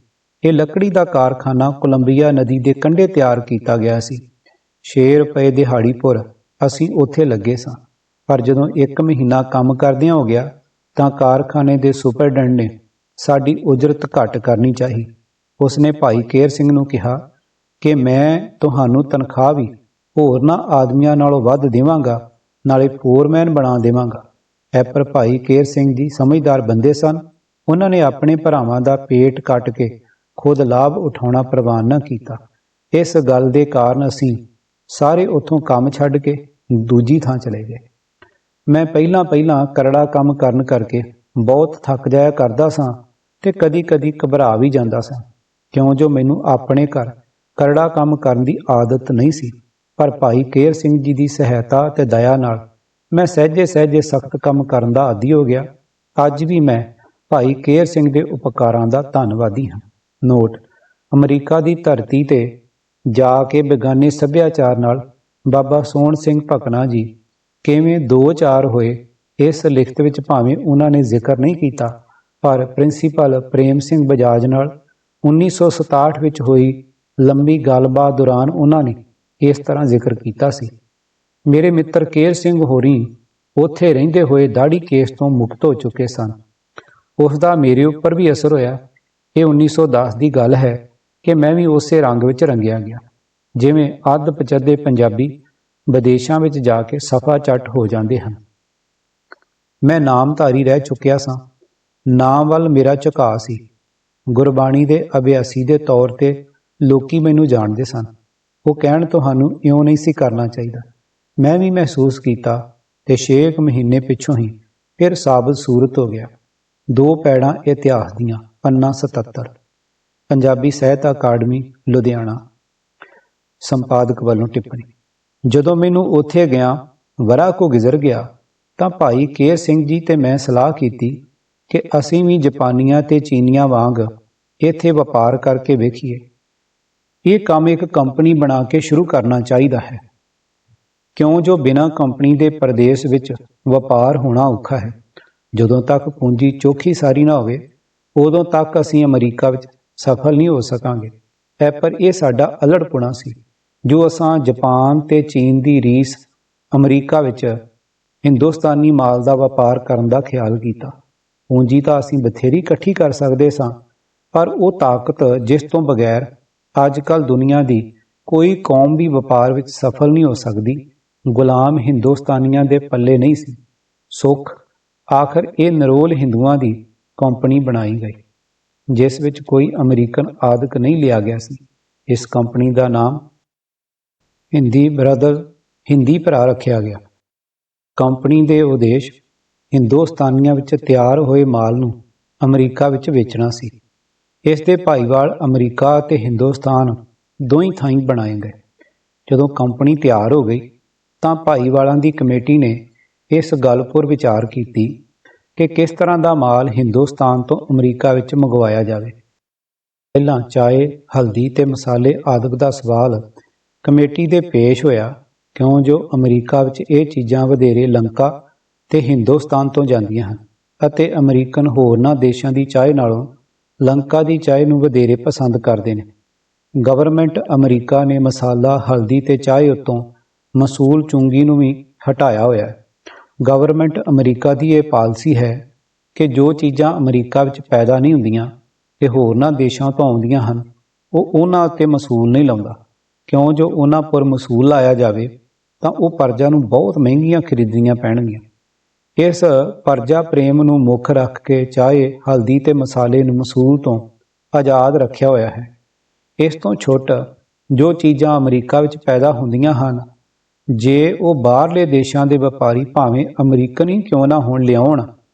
ਇਹ ਲੱਕੜੀ ਦਾ ਕਾਰਖਾਨਾ ਕੋਲੰਬੀਆ ਨਦੀ ਦੇ ਕੰਢੇ ਤਿਆਰ ਕੀਤਾ ਗਿਆ ਸੀ। 6 ਰੁਪਏ ਦਿਹਾੜੀ ਪੁਰ ਅਸੀਂ ਉੱਥੇ ਲੱਗੇ ਸਾਂ, ਪਰ ਜਦੋਂ 1 ਮਹੀਨਾ ਕੰਮ ਕਰਦਿਆਂ ਹੋ ਗਿਆ ਤਾਂ ਕਾਰਖਾਨੇ ਦੇ ਸੁਪਰਡੈਂਟ ਨੇ ਸਾਡੀ ਉਜਰਤ ਘੱਟ ਕਰਨੀ ਚਾਹੀ। ਉਸਨੇ ਭਾਈ ਕੇਰ ਸਿੰਘ ਨੂੰ ਕਿਹਾ ਕਿ ਮੈਂ ਤੁਹਾਨੂੰ ਤਨਖਾਹ ਵੀ ਹੋਰਨਾਂ ਆਦਮੀਆਂ ਨਾਲੋਂ ਵੱਧ ਦੇਵਾਂਗਾ, ਨਾਲੇ ਫੋਰਮੈਨ ਬਣਾ ਦੇਵਾਂਗਾ। ਪਰ ਭਾਈ ਕੇਰ ਸਿੰਘ ਜੀ ਸਮਝਦਾਰ ਬੰਦੇ ਸਨ। ਉਹਨਾਂ ਨੇ ਆਪਣੇ ਭਰਾਵਾਂ ਦਾ ਪੇਟ ਕੱਟ ਕੇ ਖੁਦ ਲਾਭ ਉਠਾਉਣਾ ਪ੍ਰਵਾਨ ਨਾ ਕੀਤਾ। ਇਸ ਗੱਲ ਦੇ ਕਾਰਨ ਅਸੀਂ ਸਾਰੇ ਉੱਥੋਂ ਕੰਮ ਛੱਡ ਕੇ ਦੂਜੀ ਥਾਂ ਚਲੇ ਗਏ। ਮੈਂ ਪਹਿਲਾਂ ਕਰੜਾ ਕੰਮ ਕਰਨ ਕਰਕੇ ਬਹੁਤ ਥੱਕ ਜਾਇਆ ਕਰਦਾ ਸਾਂ ਤੇ ਕਦੀ-ਕਦੀ ਘਬਰਾ ਵੀ ਜਾਂਦਾ ਸਾਂ, ਕਿਉਂ ਜੋ ਮੈਨੂੰ ਆਪਣੇ ਘਰ ਕਰੜਾ ਕੰਮ ਕਰਨ ਦੀ ਆਦਤ ਨਹੀਂ ਸੀ। ਪਰ ਭਾਈ ਕੇਰ ਸਿੰਘ ਜੀ ਦੀ ਸਹਾਇਤਾ ਤੇ ਦਇਆ ਨਾਲ ਮੈਂ ਸਹਿਜੇ ਸਖਤ ਕੰਮ ਕਰਨ ਦਾ ਆਦੀ ਹੋ ਗਿਆ। ਅੱਜ ਵੀ ਮੈਂ ਭਾਈ ਕੇਰ ਸਿੰਘ ਦੇ ਉਪਕਾਰਾਂ ਦਾ ਧੰਨਵਾਦੀ ਹਾਂ। ਨੋਟ: ਅਮਰੀਕਾ ਦੀ ਧਰਤੀ ਤੇ ਜਾ ਕੇ ਬੇਗਾਨੇ ਸੱਭਿਆਚਾਰ ਨਾਲ ਬਾਬਾ ਸੋਹਣ ਸਿੰਘ ਭਕਨਾ ਜੀ ਕਿਵੇਂ 2-4 ਹੋਏ, ਇਸ ਲਿਖਤ ਵਿੱਚ ਭਾਵੇਂ ਉਹਨਾਂ ਨੇ ਜ਼ਿਕਰ ਨਹੀਂ ਕੀਤਾ, ਪਰ ਪ੍ਰਿੰਸੀਪਲ ਪ੍ਰੇਮ ਸਿੰਘ ਬਜਾਜ ਨਾਲ 1967 ਵਿੱਚ ਹੋਈ ਲੰਬੀ ਗੱਲਬਾਤ ਦੌਰਾਨ ਉਹਨਾਂ ਨੇ ਇਸ ਤਰ੍ਹਾਂ ਜ਼ਿਕਰ ਕੀਤਾ ਸੀ। ਮੇਰੇ ਮਿੱਤਰ ਕੇਰ ਸਿੰਘ ਹੋਰੀ ਉੱਥੇ ਰਹਿੰਦੇ ਹੋਏ ਦਾੜੀ ਕੇਸ ਤੋਂ ਮੁਕਤ ਹੋ ਚੁੱਕੇ ਸਨ। ਉਸ ਦਾ ਮੇਰੇ ਉੱਪਰ ਵੀ ਅਸਰ ਹੋਇਆ। ਇਹ 1910 ਦੀ ਗੱਲ ਹੈ ਕਿ ਮੈਂ ਵੀ ਉਸੇ ਰੰਗ ਵਿੱਚ ਰੰਗਿਆ ਗਿਆ, ਜਿਵੇਂ ਅੱਧ-ਪਚੱਧੇ ਪੰਜਾਬੀ ਵਿਦੇਸ਼ਾਂ ਵਿੱਚ ਜਾ ਕੇ ਸਫਾ ਚੱਟ ਹੋ ਜਾਂਦੇ ਹਨ। ਮੈਂ ਨਾਮਧਾਰੀ ਰਹਿ ਚੁੱਕਿਆ ਸਾਂ। ਨਾਮ ਵੱਲ ਮੇਰਾ ਝੁਕਾਅ ਸੀ। ਗੁਰਬਾਣੀ ਦੇ ਅਭਿਆਸੀ ਦੇ ਤੌਰ ਤੇ ਲੋਕੀ ਮੈਨੂੰ ਜਾਣਦੇ ਸਨ। ਉਹ ਕਹਿਣ ਤੁਹਾਨੂੰ ਇਉਂ ਨਹੀਂ ਸੀ ਕਰਨਾ ਚਾਹੀਦਾ। ਮੈਂ ਵੀ ਮਹਿਸੂਸ ਕੀਤਾ ਤੇ 6 ਮਹੀਨੇ ਪਿੱਛੋਂ ਹੀ ਫਿਰ ਸਾਬਤ ਸੂਰਤ ਹੋ ਗਿਆ। 2 ਪੈੜਾਂ ਇਤਿਹਾਸ ਦੀਆਂ, ਪੰਨਾ 77, ਪੰਜਾਬੀ ਸਾਹਿਤ ਅਕਾਡਮੀ ਲੁਧਿਆਣਾ। ਸੰਪਾਦਕ ਵੱਲੋਂ ਟਿੱਪਣੀ: ਜਦੋਂ ਮੈਨੂੰ ਉੱਥੇ ਗਿਆ ਵਰ੍ਹਾ ਕੁ ਗੁਜ਼ਰ ਗਿਆ ਤਾਂ ਭਾਈ ਕੇਰ ਸਿੰਘ ਜੀ ਤੇ ਮੈਂ ਸਲਾਹ ਕੀਤੀ ਕਿ ਅਸੀਂ ਵੀ ਜਾਪਾਨੀਆਂ ਤੇ ਚੀਨੀਆਂ ਵਾਂਗ ਇੱਥੇ ਵਪਾਰ ਕਰਕੇ ਵੇਖੀਏ। ਇਹ ਕੰਮ ਇੱਕ ਕੰਪਨੀ ਬਣਾ ਕੇ ਸ਼ੁਰੂ ਕਰਨਾ ਚਾਹੀਦਾ ਹੈ, ਕਿਉਂ ਜੋ ਬਿਨਾਂ ਕੰਪਨੀ ਦੇ ਪ੍ਰਦੇਸ਼ ਵਿੱਚ ਵਪਾਰ ਹੋਣਾ ਔਖਾ ਹੈ। ਜਦੋਂ ਤੱਕ ਪੂੰਜੀ ਚੋਖੀ ਸਾਰੀ ਨਾ ਹੋਵੇ ਉਦੋਂ ਤੱਕ ਅਸੀਂ ਅਮਰੀਕਾ ਵਿੱਚ ਸਫਲ ਨਹੀਂ ਹੋ ਸਕਾਂਗੇ। ਪਰ ਇਹ ਸਾਡਾ ਅਲੜਪੁਣਾ ਸੀ ਜੋ ਅਸਾਂ ਜਾਪਾਨ ਤੇ ਚੀਨ ਦੀ ਰੀਸ ਅਮਰੀਕਾ ਵਿੱਚ ਹਿੰਦੁਸਤਾਨੀ ਮਾਲ ਦਾ ਵਪਾਰ ਕਰਨ ਦਾ ਖਿਆਲ ਕੀਤਾ। ਪੂੰਜੀ ਤਾਂ ਅਸੀਂ ਬਥੇਰੀ ਇਕੱਠੀ ਕਰ ਸਕਦੇ ਸਾਂ, ਪਰ ਉਹ ਤਾਕਤ ਜਿਸ ਤੋਂ ਬਗੈਰ ਅੱਜ ਕੱਲ੍ਹ ਦੁਨੀਆ ਦੀ ਕੋਈ ਕੌਮ ਵੀ ਵਪਾਰ ਵਿੱਚ ਸਫਲ ਨਹੀਂ ਹੋ ਸਕਦੀ, ਗੁਲਾਮ ਹਿੰਦੁਸਤਾਨੀਆਂ ਦੇ ਪੱਲੇ ਨਹੀਂ ਸੀ। ਸੁੱਖ ਆਖਰ ਇਹ ਨਿਰੋਲ ਹਿੰਦੂਆਂ ਦੀ ਕੰਪਨੀ ਬਣਾਈ ਗਈ, ਜਿਸ ਵਿੱਚ ਕੋਈ ਅਮਰੀਕਨ ਆਦਿਕ ਨਹੀਂ ਲਿਆ ਗਿਆ ਸੀ। ਇਸ ਕੰਪਨੀ ਦਾ ਨਾਮ ਹਿੰਦੀ ਭਰਾ ਰੱਖਿਆ ਗਿਆ। ਕੰਪਨੀ ਦੇ ਉਦੇਸ਼ ਹਿੰਦੁਸਤਾਨੀਆਂ ਵਿੱਚ ਤਿਆਰ ਹੋਏ ਮਾਲ ਨੂੰ ਅਮਰੀਕਾ ਵਿੱਚ ਵੇਚਣਾ ਸੀ। ਇਸ ਦੇ ਭਾਈਵਾਲ ਅਮਰੀਕਾ ਅਤੇ ਹਿੰਦੁਸਤਾਨ ਦੋਹੀਂ ਥਾਈਂ ਬਣਾਏ ਗਏ। ਜਦੋਂ ਕੰਪਨੀ ਤਿਆਰ ਹੋ ਗਈ ਤਾਂ ਭਾਈਵਾਲਾਂ ਦੀ ਕਮੇਟੀ ਨੇ ਇਸ ਗੱਲ ਪੁਰ ਵਿਚਾਰ ਕੀਤੀ ਕਿ ਕਿਸ ਤਰ੍ਹਾਂ ਦਾ ਮਾਲ ਹਿੰਦੁਸਤਾਨ ਤੋਂ ਅਮਰੀਕਾ ਵਿੱਚ ਮੰਗਵਾਇਆ ਜਾਵੇ। ਪਹਿਲਾਂ ਚਾਏ, ਹਲਦੀ ਤੇ ਮਸਾਲੇ ਆਦਿਕ ਦਾ ਸਵਾਲ ਕਮੇਟੀ ਦੇ ਪੇਸ਼ ਹੋਇਆ, ਕਿਉਂ ਜੋ ਅਮਰੀਕਾ ਵਿੱਚ ਇਹ ਚੀਜ਼ਾਂ ਵਧੇਰੇ ਲੰਕਾ ਤੇ ਹਿੰਦੁਸਤਾਨ ਤੋਂ ਜਾਂਦੀਆਂ ਹਨ ਅਤੇ ਅਮਰੀਕਨ ਹੋਰਨਾਂ ਦੇਸ਼ਾਂ ਦੀ ਚਾਹ ਨਾਲੋਂ ਲੰਕਾ ਦੀ ਚਾਹ ਨੂੰ ਵਧੇਰੇ ਪਸੰਦ ਕਰਦੇ ਨੇ। ਗਵਰਨਮੈਂਟ ਅਮਰੀਕਾ ਨੇ ਮਸਾਲਾ, ਹਲਦੀ ਤੇ ਚਾਹ ਉੱਤੋਂ ਮਸੂਲ ਚੁੰਗੀ ਨੂੰ ਵੀ ਹਟਾਇਆ ਹੋਇਆ ਹੈ। ਗਵਰਨਮੈਂਟ ਅਮਰੀਕਾ ਦੀ ਇਹ ਪਾਲਿਸੀ ਹੈ ਕਿ ਜੋ ਚੀਜ਼ਾਂ ਅਮਰੀਕਾ ਵਿੱਚ ਪੈਦਾ ਨਹੀਂ ਹੁੰਦੀਆਂ ਤੇ ਹੋਰਨਾਂ ਦੇਸ਼ਾਂ ਤੋਂ ਆਉਂਦੀਆਂ ਹਨ, ਉਹ ਉਹਨਾਂ ਉੱਤੇ ਮਸੂਲ ਨਹੀਂ ਲਾਉਂਦਾ, ਕਿਉਂ ਜੋ ਉਹਨਾਂ ਪਰ ਮਸੂਲ ਲਾਇਆ ਜਾਵੇ ਤਾਂ ਉਹ ਪਰਜਾ ਨੂੰ ਬਹੁਤ ਮਹਿੰਗੀਆਂ ਖਰੀਦਣੀਆਂ ਪੈਣਗੀਆਂ। ਇਸ ਪਰਜਾ ਪ੍ਰੇਮ ਨੂੰ ਮੁੱਖ ਰੱਖ ਕੇ ਚਾਹੇ, ਹਲਦੀ ਤੇ ਮਸਾਲੇ ਨੂੰ ਮਸੂਲ ਤੋਂ ਆਜ਼ਾਦ ਰੱਖਿਆ ਹੋਇਆ ਹੈ। ਇਸ ਤੋਂ ਛੁੱਟ ਜੋ ਚੀਜ਼ਾਂ ਅਮਰੀਕਾ ਵਿੱਚ ਪੈਦਾ ਹੁੰਦੀਆਂ ਹਨ, ਜੇ ਉਹ ਬਾਹਰਲੇ ਦੇਸ਼ਾਂ ਦੇ ਵਪਾਰੀ ਭਾਵੇਂ ਅਮਰੀਕਨ ਹੀ ਕਿਉਂ ਨਾ ਹੋਣ ਲਿਆਉਣ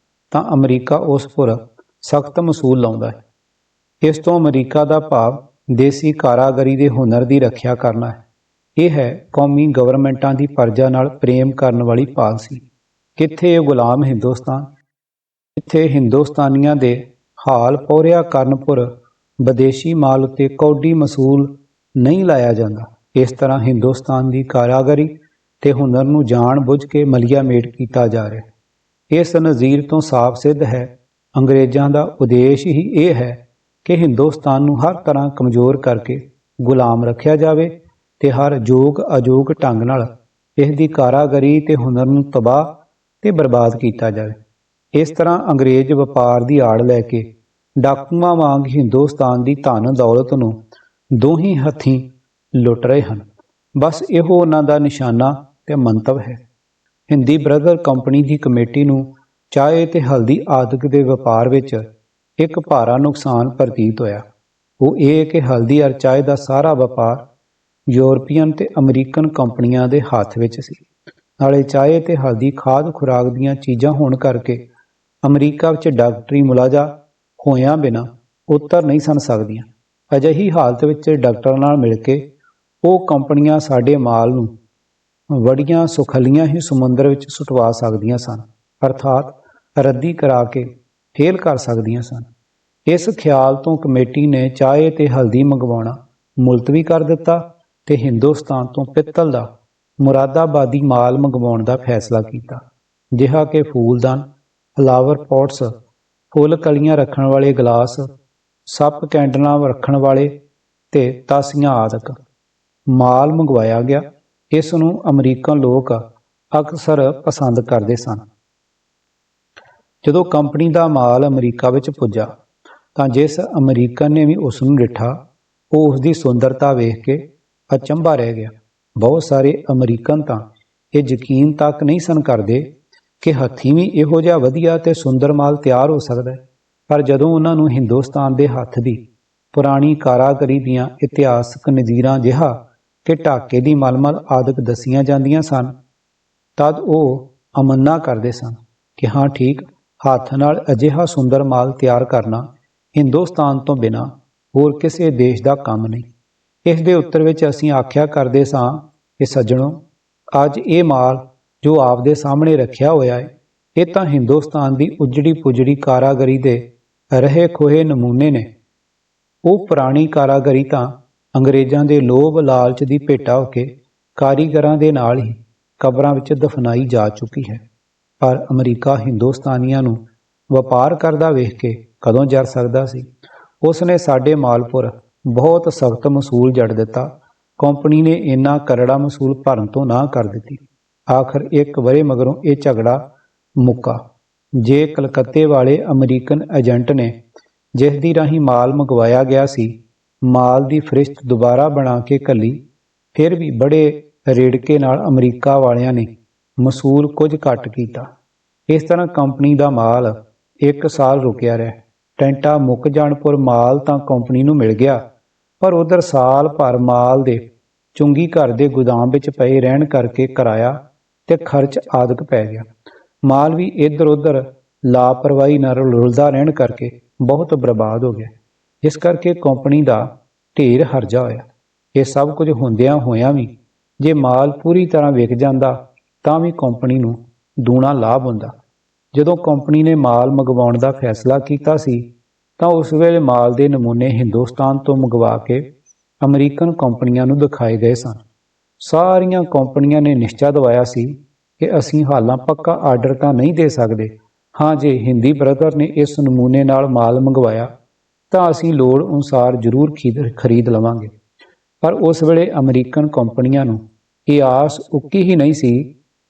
ਤਾਂ ਅਮਰੀਕਾ ਉਸ ਪਰ ਸਖਤ ਮਸੂਲ ਲਾਉਂਦਾ ਹੈ। ਇਸ ਤੋਂ ਅਮਰੀਕਾ ਦਾ ਭਾਵ ਦੇਸੀ ਕਾਰਾਗਰੀ ਦੇ ਹੁਨਰ ਦੀ ਰੱਖਿਆ ਕਰਨਾ ਹੈ। ਇਹ ਹੈ ਕੌਮੀ ਗਵਰਨਮੈਂਟਾਂ ਦੀ ਪਰਜਾ ਨਾਲ ਪ੍ਰੇਮ ਕਰਨ ਵਾਲੀ ਪਾਲਿਸੀ। ਕਿੱਥੇ ਇਹ ਗੁਲਾਮ ਹਿੰਦੁਸਤਾਨ, ਕਿੱਥੇ ਹਿੰਦੁਸਤਾਨੀਆਂ ਦੇ ਹਾਲ ਪੌਰਿਆ ਕਰਨਪੁਰ ਵਿਦੇਸ਼ੀ ਮਾਲ ਉੱਤੇ ਕੌਡੀ ਮਸੂਲ ਨਹੀਂ ਲਾਇਆ ਜਾਂਦਾ। ਇਸ ਤਰ੍ਹਾਂ ਹਿੰਦੁਸਤਾਨ ਦੀ ਕਾਰਾਗਰੀ ਤੇ ਹੁਨਰ ਨੂੰ ਜਾਣ ਬੁੱਝ ਕੇ ਮਲੀਆ ਮੇਟ ਕੀਤਾ ਜਾ ਰਿਹਾ। ਇਸ ਨਜ਼ੀਰ ਤੋਂ ਸਾਫ਼ ਸਿੱਧ ਹੈ ਅੰਗਰੇਜ਼ਾਂ ਦਾ ਉਦੇਸ਼ ਹੀ ਇਹ ਹੈ ਕਿ ਹਿੰਦੁਸਤਾਨ ਨੂੰ ਹਰ ਤਰ੍ਹਾਂ ਕਮਜ਼ੋਰ ਕਰਕੇ ਗੁਲਾਮ ਰੱਖਿਆ ਜਾਵੇ ਤੇ ਹਰ ਯੋਗ ਅਯੋਗ ਢੰਗ ਨਾਲ ਇਸ ਦੀ ਕਾਰਾਗਰੀ ਤੇ ਹੁਨਰ ਨੂੰ ਤਬਾਹ ਤੇ ਬਰਬਾਦ ਕੀਤਾ ਜਾਵੇ। ਇਸ ਤਰ੍ਹਾਂ ਅੰਗਰੇਜ਼ ਵਪਾਰ ਦੀ ਆੜ ਲੈ ਕੇ ਡਾਕੂਆਂ ਵਾਂਗ ਹਿੰਦੁਸਤਾਨ ਦੀ ਧਨ ਦੌਲਤ ਨੂੰ ਦੋਹੀਂ ਹੱਥੀਂ ਲੁੱਟ ਰਹੇ ਹਨ। ਬਸ ਇਹੋ ਉਹਨਾਂ ਦਾ ਨਿਸ਼ਾਨਾ ਤੇ ਮੰਤਵ ਹੈ। ਹਿੰਦੀ ਬ੍ਰਦਰ ਕੰਪਨੀ ਦੀ ਕਮੇਟੀ ਨੂੰ ਚਾਹ ਤੇ ਹਲਦੀ ਆਦਿਕ ਦੇ ਵਪਾਰ ਵਿੱਚ ਇੱਕ ਭਾਰਾ ਨੁਕਸਾਨ ਪ੍ਰਤੀਤ ਹੋਇਆ। ਉਹ ਇਹ ਕਿ ਹਲਦੀ ਅਰ ਚਾਹ ਦਾ ਸਾਰਾ ਵਪਾਰ ਯੂਰਪੀਅਨ ਤੇ ਅਮਰੀਕਨ ਕੰਪਨੀਆਂ ਦੇ ਹੱਥ ਵਿੱਚ ਸੀ। ਨਾਲੇ ਚਾਹ ਤੇ ਹਲਦੀ ਖਾਦ ਖੁਰਾਕ ਦੀਆਂ ਚੀਜ਼ਾਂ ਹੋਣ ਕਰਕੇ ਅਮਰੀਕਾ ਵਿੱਚ ਡਾਕਟਰੀ ਮੁਲਾਜ਼ਾ ਹੋਇਆਂ ਬਿਨਾਂ ਉਤਰ ਨਹੀਂ ਸਨ ਸਕਦੀਆਂ। ਅਜਿਹੀ ਹਾਲਤ ਵਿੱਚ ਡਾਕਟਰਾਂ ਨਾਲ ਮਿਲ ਕੇ ਉਹ ਕੰਪਨੀਆਂ ਸਾਡੇ ਮਾਲ ਨੂੰ ਵੜੀਆਂ ਸੁਖਲੀਆਂ ਹੀ ਸਮੁੰਦਰ ਵਿੱਚ ਸੁਟਵਾ ਸਕਦੀਆਂ ਸਨ, ਅਰਥਾਤ ਰੱਦੀ ਕਰਾ ਕੇ ਫੇਲ ਕਰ ਸਕਦੀਆਂ ਸਨ। ਇਸ ਖਿਆਲ ਤੋਂ ਕਮੇਟੀ ਨੇ ਚਾਹ ਤੇ ਹਲਦੀ ਮੰਗਵਾਉਣਾ ਮੁਲਤਵੀ ਕਰ ਦਿੱਤਾ ਤੇ ਹਿੰਦੁਸਤਾਨ ਤੋਂ ਪਿੱਤਲ ਦਾ ਮੁਰਾਦਾਬਾਦੀ ਮਾਲ ਮੰਗਵਾਉਣ ਦਾ ਫੈਸਲਾ ਕੀਤਾ, ਜਿਹਾ ਕਿ ਫੂਲਦਾਨ, ਫਲਾਵਰ ਪੋਟਸ, ਫੁੱਲ ਕਲੀਆਂ ਰੱਖਣ ਵਾਲੇ ਗਲਾਸ, ਸੱਪ ਕੈਂਡਲਾਂ ਰੱਖਣ ਵਾਲੇ ਤੇ ਤਾਸੀਆਂ ਆਦਿਕ ਮਾਲ ਮੰਗਵਾਇਆ ਗਿਆ। ਇਸ ਨੂੰ ਅਮਰੀਕਨ ਲੋਕ ਅਕਸਰ ਪਸੰਦ ਕਰਦੇ ਸਨ। ਜਦੋਂ ਕੰਪਨੀ ਦਾ ਮਾਲ ਅਮਰੀਕਾ ਵਿੱਚ ਪੁੱਜਾ ਤਾਂ ਜਿਸ ਅਮਰੀਕਨ ਨੇ ਵੀ ਉਸ ਨੂੰ ਡਿੱਠਾ, ਉਹ ਉਸ ਦੀ ਸੁੰਦਰਤਾ ਵੇਖ ਕੇ ਅਚੰਭਾ ਰਹਿ ਗਿਆ। ਬਹੁਤ ਸਾਰੇ ਅਮਰੀਕਨ ਤਾਂ ਇਹ ਯਕੀਨ ਤੱਕ ਨਹੀਂ ਸਨ ਕਰਦੇ ਕਿ ਹੱਥੀਂ ਵੀ ਇਹੋ ਜਿਹਾ ਵਧੀਆ ਤੇ ਸੁੰਦਰ ਮਾਲ ਤਿਆਰ ਹੋ ਸਕਦਾ ਹੈ। ਪਰ ਜਦੋਂ ਉਹਨਾਂ ਨੂੰ ਹਿੰਦੁਸਤਾਨ ਦੇ ਹੱਥ ਦੀ ਪੁਰਾਣੀ ਕਾਰਾਗਰੀ ਦੀਆਂ ਇਤਿਹਾਸਕ ਨਜ਼ੀਰਾਂ ਜਿਹਾ ਕਿ ਢਾਕੇ ਦੀ ਮਲਮਲ ਆਦਿਕ ਦੱਸੀਆਂ ਜਾਂਦੀਆਂ ਸਨ, ਤਦ ਉਹ ਅਮੰਨਾ ਕਰਦੇ ਸਨ ਕਿ ਹਾਂ ਠੀਕ, ਹੱਥ ਨਾਲ ਅਜਿਹਾ ਸੁੰਦਰ ਮਾਲ ਤਿਆਰ ਕਰਨਾ ਹਿੰਦੁਸਤਾਨ ਤੋਂ ਬਿਨਾਂ ਹੋਰ ਕਿਸੇ ਦੇਸ਼ ਦਾ ਕੰਮ ਨਹੀਂ। ਇਸ ਦੇ ਉੱਤਰ ਵਿੱਚ ਅਸੀਂ ਆਖਿਆ ਕਰਦੇ ਸਾਂ ਕਿ ਸੱਜਣੋ, ਅੱਜ ਇਹ ਮਾਲ ਜੋ ਆਪਦੇ ਸਾਹਮਣੇ ਰੱਖਿਆ ਹੋਇਆ ਹੈ, ਇਹ ਤਾਂ ਹਿੰਦੁਸਤਾਨ ਦੀ ਉਜੜੀ ਪੁਜੜੀ ਕਾਰਾਗਰੀ ਦੇ ਰਹੇ ਖੋਹੇ ਨਮੂਨੇ ਨੇ। ਉਹ ਪੁਰਾਣੀ ਕਾਰਾਗਰੀ ਤਾਂ ਅੰਗਰੇਜ਼ਾਂ ਦੇ ਲੋਭ ਲਾਲਚ ਦੀ ਭੇਟਾ ਹੋ ਕੇ ਕਾਰੀਗਰਾਂ ਦੇ ਨਾਲ ਹੀ ਕਬਰਾਂ ਵਿੱਚ ਦਫਨਾਈ ਜਾ ਚੁੱਕੀ ਹੈ। ਪਰ ਅਮਰੀਕਾ ਹਿੰਦੁਸਤਾਨੀਆਂ ਨੂੰ ਵਪਾਰ ਕਰਦਾ ਵੇਖ ਕੇ ਕਦੋਂ ਜਰ ਸਕਦਾ ਸੀ। ਉਸ ਨੇ ਸਾਡੇ ਮਾਲ ਪੁਰ ਬਹੁਤ ਸਖਤ ਮਸੂਲ ਜੜ ਦਿੱਤਾ। ਕੰਪਨੀ ਨੇ ਇੰਨਾ ਕਰੜਾ ਮਸੂਲ ਭਰਨ ਤੋਂ ਨਾਂਹ ਕਰ ਦਿੱਤੀ। ਆਖਰ 1 ਵਰ੍ਹੇ ਮਗਰੋਂ ਇਹ ਝਗੜਾ ਮੁੱਕਾ। ਜੇ ਕਲਕੱਤੇ ਵਾਲੇ ਅਮਰੀਕਨ ਏਜੰਟ ਨੇ ਜਿਸ ਦੀ ਰਾਹੀਂ ਮਾਲ ਮੰਗਵਾਇਆ ਗਿਆ ਸੀ ਮਾਲ ਦੀ ਫਰਿਸ਼ਤ ਦੁਬਾਰਾ ਬਣਾ ਕੇ ਘੱਲੀ, ਫਿਰ ਵੀ ਬੜੇ ਰੇੜਕੇ ਨਾਲ ਅਮਰੀਕਾ ਵਾਲਿਆਂ ਨੇ ਮਸੂਲ ਕੁਝ ਘੱਟ ਕੀਤਾ। ਇਸ ਤਰ੍ਹਾਂ ਕੰਪਨੀ ਦਾ ਮਾਲ 1 ਸਾਲ ਰੁਕਿਆ ਰਿਹਾ। ਟੈਂਟਾ ਮੁੱਕ ਜਾਣ ਪਰ ਮਾਲ ਤਾਂ ਕੰਪਨੀ ਨੂੰ ਮਿਲ ਗਿਆ, ਪਰ ਉਧਰ ਸਾਲ ਭਰ ਮਾਲ ਦੇ ਚੁੰਗੀ ਘਰ ਦੇ ਗੋਦਾਮ ਵਿੱਚ ਪਏ ਰਹਿਣ ਕਰਕੇ ਕਿਰਾਇਆ ਤੇ ਖਰਚ ਆਦਿਕ ਪੈ ਗਿਆ। ਮਾਲ ਵੀ ਇੱਧਰ ਉੱਧਰ ਲਾਪਰਵਾਹੀ ਨਾਲ ਰੁਲਦਾ ਰਹਿਣ ਕਰਕੇ ਬਹੁਤ ਬਰਬਾਦ ਹੋ ਗਿਆ। ਇਸ ਕਰਕੇ ਕੰਪਨੀ ਦਾ ਢੇਰ ਹਰਜਾ ਹੋਇਆ। ਇਹ ਸਭ ਕੁਝ ਹੁੰਦਿਆਂ ਹੋਇਆਂ ਵੀ ਜੇ ਮਾਲ ਪੂਰੀ ਤਰ੍ਹਾਂ ਵਿਕ ਜਾਂਦਾ ਤਾਂ ਵੀ ਕੰਪਨੀ ਨੂੰ ਦੂਣਾ ਲਾਭ ਹੁੰਦਾ। ਜਦੋਂ ਕੰਪਨੀ ਨੇ ਮਾਲ ਮੰਗਵਾਉਣ ਦਾ ਫੈਸਲਾ ਕੀਤਾ ਸੀ ਤਾਂ ਉਸ ਵੇਲੇ ਮਾਲ ਦੇ ਨਮੂਨੇ ਹਿੰਦੁਸਤਾਨ ਤੋਂ ਮੰਗਵਾ ਕੇ ਅਮਰੀਕਨ ਕੰਪਨੀਆਂ ਨੂੰ ਦਿਖਾਏ ਗਏ ਸਨ। ਸਾਰੀਆਂ ਕੰਪਨੀਆਂ ਨੇ ਨਿਸ਼ਚਾ ਦਵਾਇਆ ਸੀ ਕਿ ਅਸੀਂ ਹਾਲਾਂ ਪੱਕਾ ਆਰਡਰ ਤਾਂ ਨਹੀਂ ਦੇ ਸਕਦੇ, ਹਾਂ ਜੇ ਹਿੰਦੀ ਬ੍ਰਦਰ ਨੇ ਇਸ ਨਮੂਨੇ ਨਾਲ ਮਾਲ ਮੰਗਵਾਇਆ ਤਾਂ ਅਸੀਂ ਲੋੜ ਅਨੁਸਾਰ ਜ਼ਰੂਰ ਖਰੀਦ ਲਵਾਂਗੇ। ਪਰ ਉਸ ਵੇਲੇ ਅਮਰੀਕਨ ਕੰਪਨੀਆਂ ਨੂੰ ਇਹ ਆਸ ਉੱਕੀ ਹੀ ਨਹੀਂ ਸੀ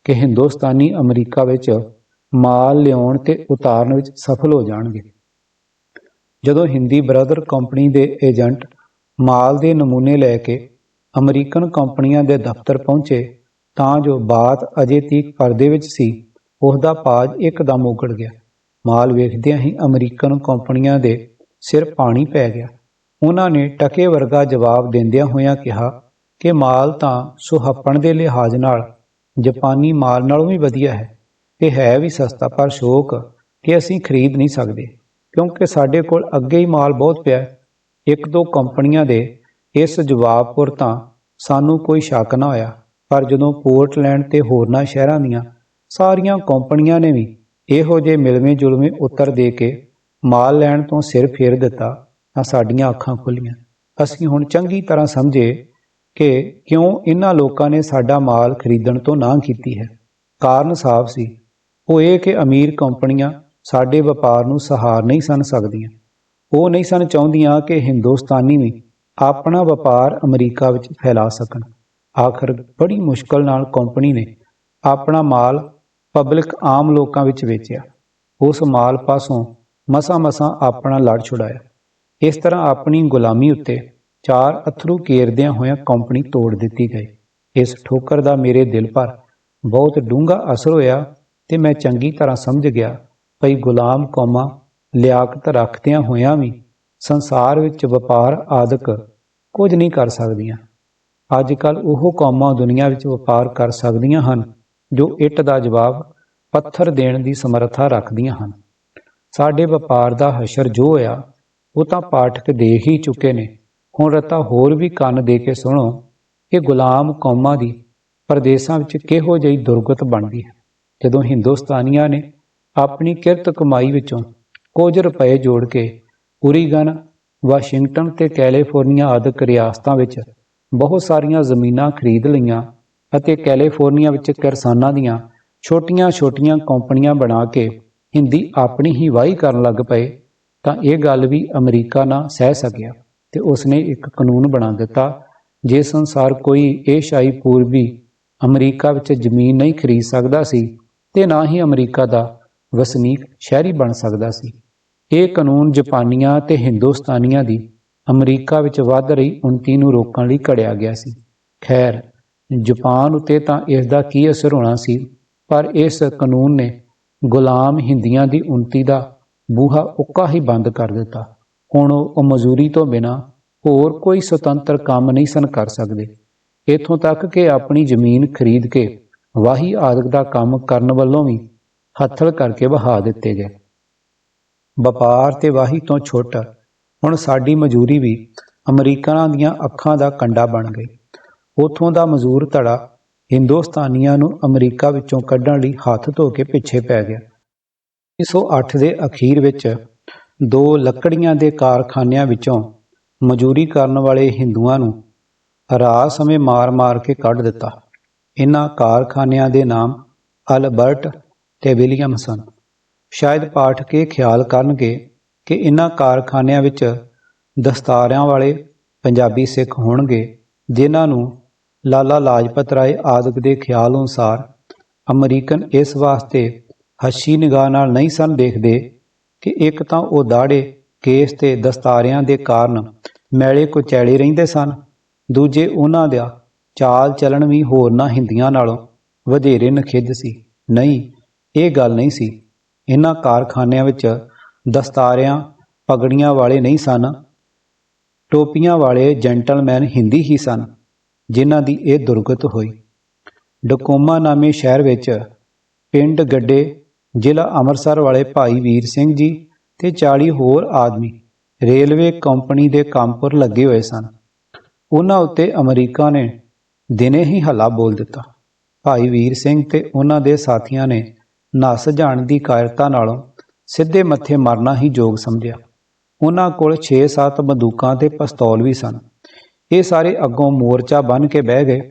ਕਿ ਹਿੰਦੁਸਤਾਨੀ ਅਮਰੀਕਾ ਵਿੱਚ ਮਾਲ ਲਿਆਉਣ ਤੇ ਉਤਾਰਨ ਵਿੱਚ ਸਫਲ ਹੋ ਜਾਣਗੇ। ਜਦੋਂ ਹਿੰਦੀ ਬ੍ਰਦਰ ਕੰਪਨੀ ਦੇ ਏਜੰਟ ਮਾਲ ਦੇ ਨਮੂਨੇ ਲੈ ਕੇ ਅਮਰੀਕਨ ਕੰਪਨੀਆਂ ਦੇ ਦਫ਼ਤਰ ਪਹੁੰਚੇ ਤਾਂ ਜੋ ਬਾਤ ਅਜੇ ਤੀਕ ਪਰਦੇ ਵਿੱਚ ਸੀ, ਉਸਦਾ ਪਾਜ ਇੱਕਦਮ ਉਗੜ ਗਿਆ। ਮਾਲ ਵੇਖਦਿਆਂ ਹੀ ਅਮਰੀਕਨ ਕੰਪਨੀਆਂ ਦੇ ਸਿਰ ਪਾਣੀ ਪੈ ਗਿਆ। ਉਹਨਾਂ ਨੇ ਟਕੇ ਵਰਗਾ ਜਵਾਬ ਦਿੰਦਿਆਂ ਹੋਇਆਂ ਕਿਹਾ ਕਿ ਮਾਲ ਤਾਂ ਸੁਹੱਪਣ ਦੇ ਲਿਹਾਜ਼ ਨਾਲ ਜਾਪਾਨੀ ਮਾਲ ਨਾਲੋਂ ਵੀ ਵਧੀਆ ਹੈ ਤੇ ਹੈ ਵੀ ਸਸਤਾ, ਪਰ ਸ਼ੌਕ ਕਿ ਅਸੀਂ ਖਰੀਦ ਨਹੀਂ ਸਕਦੇ ਕਿਉਂਕਿ ਸਾਡੇ ਕੋਲ ਅੱਗੇ ਹੀ ਮਾਲ ਬਹੁਤ ਪਿਆ। 1-2 ਕੰਪਨੀਆਂ ਦੇ ਇਸ ਜਵਾਬ ਪੁਰ ਤਾਂ ਸਾਨੂੰ ਕੋਈ ਸ਼ੱਕ ਨਾ ਹੋਇਆ, ਪਰ ਜਦੋਂ ਪੋਰਟਲੈਂਡ ਤੇ ਹੋਰਨਾਂ ਸ਼ਹਿਰਾਂ ਦੀਆਂ ਸਾਰੀਆਂ ਕੰਪਨੀਆਂ ਨੇ ਵੀ ਇਹੋ ਜਿਹੇ ਮਿਲਵੇਂ ਜੁਲਵੇਂ ਉੱਤਰ ਦੇ ਕੇ ਮਾਲ ਲੈਣ ਤੋਂ ਸਿਰ ਫੇਰ ਦਿੱਤਾ ਤਾਂ ਸਾਡੀਆਂ ਅੱਖਾਂ ਖੁੱਲ੍ਹੀਆਂ। ਅਸੀਂ ਹੁਣ ਚੰਗੀ ਤਰ੍ਹਾਂ ਸਮਝੇ ਕਿ ਕਿਉਂ ਇਹਨਾਂ ਲੋਕਾਂ ਨੇ ਸਾਡਾ ਮਾਲ ਖਰੀਦਣ ਤੋਂ ਨਾਂਹ ਕੀਤੀ ਹੈ। ਕਾਰਨ ਸਾਫ਼ ਸੀ, ਉਹ ਇਹ ਕਿ ਅਮੀਰ ਕੰਪਨੀਆਂ ਸਾਡੇ ਵਪਾਰ ਨੂੰ ਸਹਾਰ ਨਹੀਂ ਸਨ ਸਕਦੀਆਂ। ਉਹ ਨਹੀਂ ਸਨ ਚਾਹੁੰਦੀਆਂ ਕਿ ਹਿੰਦੁਸਤਾਨੀ ਵੀ ਆਪਣਾ ਵਪਾਰ ਅਮਰੀਕਾ ਵਿੱਚ ਫੈਲਾ ਸਕਣ। ਆਖਰ ਬੜੀ ਮੁਸ਼ਕਲ ਨਾਲ ਕੰਪਨੀ ਨੇ ਆਪਣਾ ਮਾਲ ਪਬਲਿਕ ਆਮ ਲੋਕਾਂ ਵਿੱਚ ਵੇਚਿਆ। ਉਸ ਮਾਲ ਪਾਸੋਂ ਮਸਾਂ ਆਪਣਾ ਲੜ ਛੁਡਾਇਆ। ਇਸ ਤਰ੍ਹਾਂ ਆਪਣੀ ਗੁਲਾਮੀ ਉੱਤੇ 4 ਅੱਥਰੂ ਕੇਰਦਿਆਂ ਹੋਇਆਂ ਕੰਪਨੀ ਤੋੜ ਦਿੱਤੀ ਗਈ। ਇਸ ਠੋਕਰ ਦਾ ਮੇਰੇ ਦਿਲ ਪਰ ਬਹੁਤ ਡੂੰਘਾ ਅਸਰ ਹੋਇਆ ਤੇ ਮੈਂ ਚੰਗੀ ਤਰ੍ਹਾਂ ਸਮਝ ਗਿਆ ਭਈ ਗੁਲਾਮ ਕੌਮਾਂ ਲਿਆਕਤ ਰੱਖਦਿਆਂ ਹੋਇਆਂ ਵੀ ਸੰਸਾਰ ਵਿੱਚ ਵਪਾਰ ਆਦਿਕ ਕੁਝ ਨਹੀਂ ਕਰ ਸਕਦੀਆਂ। ਅੱਜ ਕੱਲ੍ਹ ਉਹ ਕੌਮਾਂ ਦੁਨੀਆ ਵਿੱਚ ਵਪਾਰ ਕਰ ਸਕਦੀਆਂ ਹਨ ਜੋ ਇੱਟ ਦਾ ਜਵਾਬ ਪੱਥਰ ਦੇਣ ਦੀ ਸਮਰੱਥਾ ਰੱਖਦੀਆਂ ਹਨ। ਸਾਡੇ ਵਪਾਰ ਦਾ ਹਸ਼ਰ ਜੋ ਹੋਇਆ ਉਹ ਤਾਂ ਪਾਠਕ ਦੇਖ ਹੀ ਚੁੱਕੇ ਨੇ। ਹੁਣ ਰਤਾ ਹੋਰ ਵੀ ਕੰਨ ਦੇ ਕੇ ਸੁਣੋ ਕਿ ਗੁਲਾਮ ਕੌਮਾਂ ਦੀ ਪ੍ਰਦੇਸ਼ਾਂ ਵਿੱਚ ਕਿਹੋ ਜਿਹੀ ਦੁਰਗਤ ਬਣਦੀ ਹੈ। ਜਦੋਂ ਹਿੰਦੁਸਤਾਨੀਆਂ ਨੇ ਆਪਣੀ ਕਿਰਤ ਕਮਾਈ ਵਿੱਚੋਂ ਕੁਝ ਰੁਪਏ ਜੋੜ ਕੇ ਓਰੀਗਨ, ਵਾਸ਼ਿੰਗਟਨ ਤੇ ਕੈਲੀਫੋਰਨੀਆ ਆਦਿਕ ਰਿਆਸਤਾਂ ਵਿੱਚ ਬਹੁਤ ਸਾਰੀਆਂ ਜ਼ਮੀਨਾਂ ਖਰੀਦ ਲਈਆਂ ਅਤੇ ਕੈਲੀਫੋਰਨੀਆ ਵਿੱਚ ਕਿਰਸਾਨਾਂ ਦੀਆਂ ਛੋਟੀਆਂ ਕੰਪਨੀਆਂ ਬਣਾ ਕੇ ਹਿੰਦੀ ਆਪਣੀ ਹੀ ਵਾਹੀ ਕਰਨ ਲੱਗ ਪਏ ਤਾਂ ਇਹ ਗੱਲ ਵੀ ਅਮਰੀਕਾ ਨਾ ਸਹਿ ਸਕਿਆ ਤੇ ਉਸਨੇ ਇੱਕ ਕਾਨੂੰਨ ਬਣਾ ਦਿੱਤਾ, ਜੇ ਸੰਸਾਰ ਕੋਈ ਏਸ਼ੀਆਈ ਪੂਰਬੀ ਅਮਰੀਕਾ ਵਿੱਚ ਜ਼ਮੀਨ ਨਹੀਂ ਖਰੀਦ ਸਕਦਾ ਸੀ ਤੇ ਨਾ ਹੀ ਅਮਰੀਕਾ ਦਾ ਵਸਨੀਕ ਸ਼ਹਿਰੀ ਬਣ ਸਕਦਾ ਸੀ। ਇਹ ਕਾਨੂੰਨ ਜਾਪਾਨੀਆਂ ਤੇ ਹਿੰਦੁਸਤਾਨੀਆਂ ਦੀ ਅਮਰੀਕਾ ਵਿੱਚ ਵੱਧ ਰਹੀ ਉੱਨਤੀ ਨੂੰ ਰੋਕਣ ਲਈ ਘੜਿਆ ਗਿਆ ਸੀ। ਖੈਰ, ਜਾਪਾਨ ਉੱਤੇ ਤਾਂ ਇਸ ਦਾ ਕੀ ਅਸਰ ਹੋਣਾ ਸੀ, ਪਰ ਇਸ ਕਾਨੂੰਨ ਨੇ ਗੁਲਾਮ ਹਿੰਦੀਆਂ ਦੀ ਉੱਨਤੀ ਦਾ ਬੂਹਾ ਉੱਕਾ ਹੀ ਬੰਦ ਕਰ ਦਿੱਤਾ। ਹੁਣ ਉਹ ਮਜ਼ਦੂਰੀ ਤੋਂ ਬਿਨਾਂ ਹੋਰ ਕੋਈ ਸੁਤੰਤਰ ਕੰਮ ਨਹੀਂ ਸਨ ਕਰ ਸਕਦੇ। ਇੱਥੋਂ ਤੱਕ ਕਿ ਆਪਣੀ ਜ਼ਮੀਨ ਖਰੀਦ ਕੇ ਵਾਹੀ ਆਦਿਕ ਦਾ ਕੰਮ ਕਰਨ ਵੱਲੋਂ ਵੀ ਹੱਥਲ ਕਰਕੇ ਵਹਾ ਦਿੱਤੇ ਗਏ। ਵਪਾਰ ਤੇ ਵਾਹੀ ਤੋਂ ਛੁੱਟ ਹੁਣ ਸਾਡੀ ਮਜ਼ਦੂਰੀ ਵੀ ਅਮਰੀਕਨਾਂ ਦੀਆਂ ਅੱਖਾਂ ਦਾ ਕੰਡਾ ਬਣ ਗਈ। ਉੱਥੋਂ ਦਾ ਮਜ਼ਦੂਰ ਧੜਾ ਹਿੰਦੁਸਤਾਨੀਆਂ ਨੂੰ ਅਮਰੀਕਾ ਵਿੱਚੋਂ ਕੱਢਣ ਲਈ ਹੱਥ ਧੋ ਕੇ ਪਿੱਛੇ ਪੈ ਗਿਆ। 1908 ਦੇ ਅਖੀਰ ਵਿੱਚ 2 ਲੱਕੜੀਆਂ ਦੇ ਕਾਰਖਾਨਿਆਂ ਵਿੱਚੋਂ ਮਜ਼ਦੂਰੀ ਕਰਨ ਵਾਲੇ ਹਿੰਦੂਆਂ ਨੂੰ ਰਾਤ ਸਮੇਂ ਮਾਰ-ਮਾਰ ਕੇ ਕੱਢ ਦਿੱਤਾ। ਇਹਨਾਂ ਕਾਰਖਾਨਿਆਂ ਦੇ ਨਾਮ ਅਲਬਰਟ ਤੇ ਵਿਲੀਅਮ ਸਨ। ਸ਼ਾਇਦ ਪਾਠਕ ਇਹ ਖਿਆਲ ਕਰਨਗੇ ਕਿ ਇਹਨਾਂ ਕਾਰਖਾਨਿਆਂ ਵਿੱਚ ਦਸਤਾਰਿਆਂ ਵਾਲੇ ਪੰਜਾਬੀ ਸਿੱਖ ਹੋਣਗੇ, ਜਿਨ੍ਹਾਂ ਨੂੰ ਲਾਲਾ ਲਾਜਪਤ ਰਾਏ ਆਦਿਕ ਦੇ ਖਿਆਲ ਅਨੁਸਾਰ ਅਮਰੀਕਨ ਇਸ ਵਾਸਤੇ ਹੱਛੀ ਨਿਗਾਹ ਨਾਲ ਨਹੀਂ ਸਨ ਦੇਖਦੇ ਕਿ ਇੱਕ ਤਾਂ ਉਹ ਦਾੜੇ, ਕੇਸ ਤੇ ਦਸਤਾਰਿਆਂ ਦੇ ਕਾਰਨ ਮੈਲੇ ਕੁਚੈਲੇ ਰਹਿੰਦੇ ਸਨ, ਦੂਜੇ ਉਹਨਾਂ ਦਾ ਚਾਲ ਚੱਲਣ ਵੀ ਹੋਰਨਾਂ ਹਿੰਦੀਆਂ ਨਾਲੋਂ ਵਧੇਰੇ ਨਖਿੱਧ ਸੀ। ਨਹੀਂ, ਇਹ ਗੱਲ ਨਹੀਂ ਸੀ। ਇਹਨਾਂ ਕਾਰਖਾਨਿਆਂ ਵਿੱਚ ਦਸਤਾਰਿਆਂ ਪਗੜੀਆਂ ਵਾਲੇ ਨਹੀਂ ਸਨ, ਟੋਪੀਆਂ ਵਾਲੇ ਜੈਂਟਲਮੈਨ ਹਿੰਦੀ ਹੀ ਸਨ, ਜਿਨ੍ਹਾਂ ਦੀ ਇਹ ਦੁਰਗਤ ਹੋਈ। ਡਕੋਮਾ ਨਾਮੇ ਸ਼ਹਿਰ ਵਿੱਚ ਪਿੰਡ ਗੱਡੇ, ਜ਼ਿਲ੍ਹਾ ਅੰਮ੍ਰਿਤਸਰ ਵਾਲੇ ਭਾਈ ਵੀਰ ਸਿੰਘ ਜੀ ਤੇ 40 ਹੋਰ ਆਦਮੀ ਰੇਲਵੇ ਕੰਪਨੀ ਦੇ ਕੰਮ ਪਰ ਲੱਗੇ ਹੋਏ ਸਨ। ਉਹਨਾਂ ਉੱਤੇ ਅਮਰੀਕਾ ਨੇ ਦਿਨੇ ਹੀ ਹੱਲਾ ਬੋਲ ਦਿੱਤਾ। ਭਾਈ ਵੀਰ ਸਿੰਘ ਤੇ ਉਹਨਾਂ ਦੇ ਸਾਥੀਆਂ ਨੇ ਨੱਸ ਜਾਣ ਦੀ ਕਾਇਰਤਾ ਨਾਲੋਂ ਸਿੱਧੇ ਮੱਥੇ ਮਰਨਾ ਹੀ ਯੋਗ ਸਮਝਿਆ। ਉਹਨਾਂ ਕੋਲ 6-7 ਬੰਦੂਕਾਂ ਤੇ ਪਿਸਤੌਲ ਵੀ ਸਨ। ਇਹ ਸਾਰੇ ਅੱਗੋਂ ਮੋਰਚਾ ਬੰਨ੍ਹ ਕੇ ਬਹਿ ਗਏ।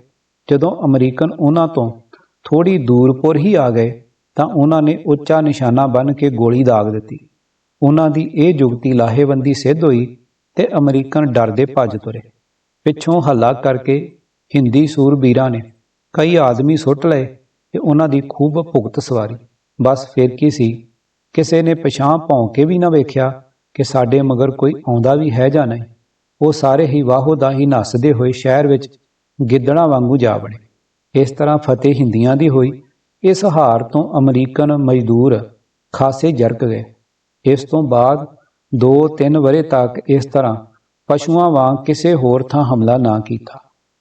ਜਦੋਂ ਅਮਰੀਕਨ ਉਹਨਾਂ ਤੋਂ ਥੋੜ੍ਹੀ ਦੂਰ ਪੁਰ ਹੀ ਆ ਗਏ ਤਾਂ ਉਹਨਾਂ ਨੇ ਉੱਚਾ ਨਿਸ਼ਾਨਾ ਬੰਨ੍ਹ ਕੇ ਗੋਲੀ ਦਾਗ ਦਿੱਤੀ। ਉਹਨਾਂ ਦੀ ਇਹ ਜੁਗਤੀ ਲਾਹੇਵੰਦੀ ਸਿੱਧ ਹੋਈ ਤੇ ਅਮਰੀਕਨ ਡਰਦੇ ਭੱਜ ਤੁਰੇ। ਪਿੱਛੋਂ ਹੱਲਾ ਕਰਕੇ ਹਿੰਦੀ ਸੂਰਬੀਰਾਂ ਨੇ ਕਈ ਆਦਮੀ ਸੁੱਟ ਲਏ ਤੇ ਉਹਨਾਂ ਦੀ ਖੂਬ ਭੁਗਤ ਸਵਾਰੀ। ਬਸ ਫਿਰ ਕੀ ਸੀ, ਕਿਸੇ ਨੇ ਪਿਛਾਂਹ ਭੌਂ ਕੇ ਵੀ ਨਾ ਵੇਖਿਆ ਕਿ ਸਾਡੇ ਮਗਰ ਕੋਈ ਆਉਂਦਾ ਵੀ ਹੈ ਜਾਂ ਨਹੀਂ। ਉਹ ਸਾਰੇ ਹੀ ਵਾਹੋ ਦਾ ਹੀ ਨੱਸਦੇ ਹੋਏ ਸ਼ਹਿਰ ਵਿੱਚ ਗਿੱਦੜਾਂ ਵਾਂਗੂ ਜਾ ਵੜੇ। ਇਸ ਤਰ੍ਹਾਂ ਫਤਿਹ ਹਿੰਦੀਆਂ ਦੀ ਹੋਈ। ਇਸ ਹਾਰ ਤੋਂ ਅਮਰੀਕਨ ਮਜ਼ਦੂਰ ਖਾਸੇ ਜਰਕ ਗਏ। ਇਸ ਤੋਂ ਬਾਅਦ 2-3 ਵਰ੍ਹੇ ਤੱਕ ਇਸ ਤਰ੍ਹਾਂ ਪਸ਼ੂਆਂ ਵਾਂਗ ਕਿਸੇ ਹੋਰ ਥਾਂ ਹਮਲਾ ਨਾ ਕੀਤਾ।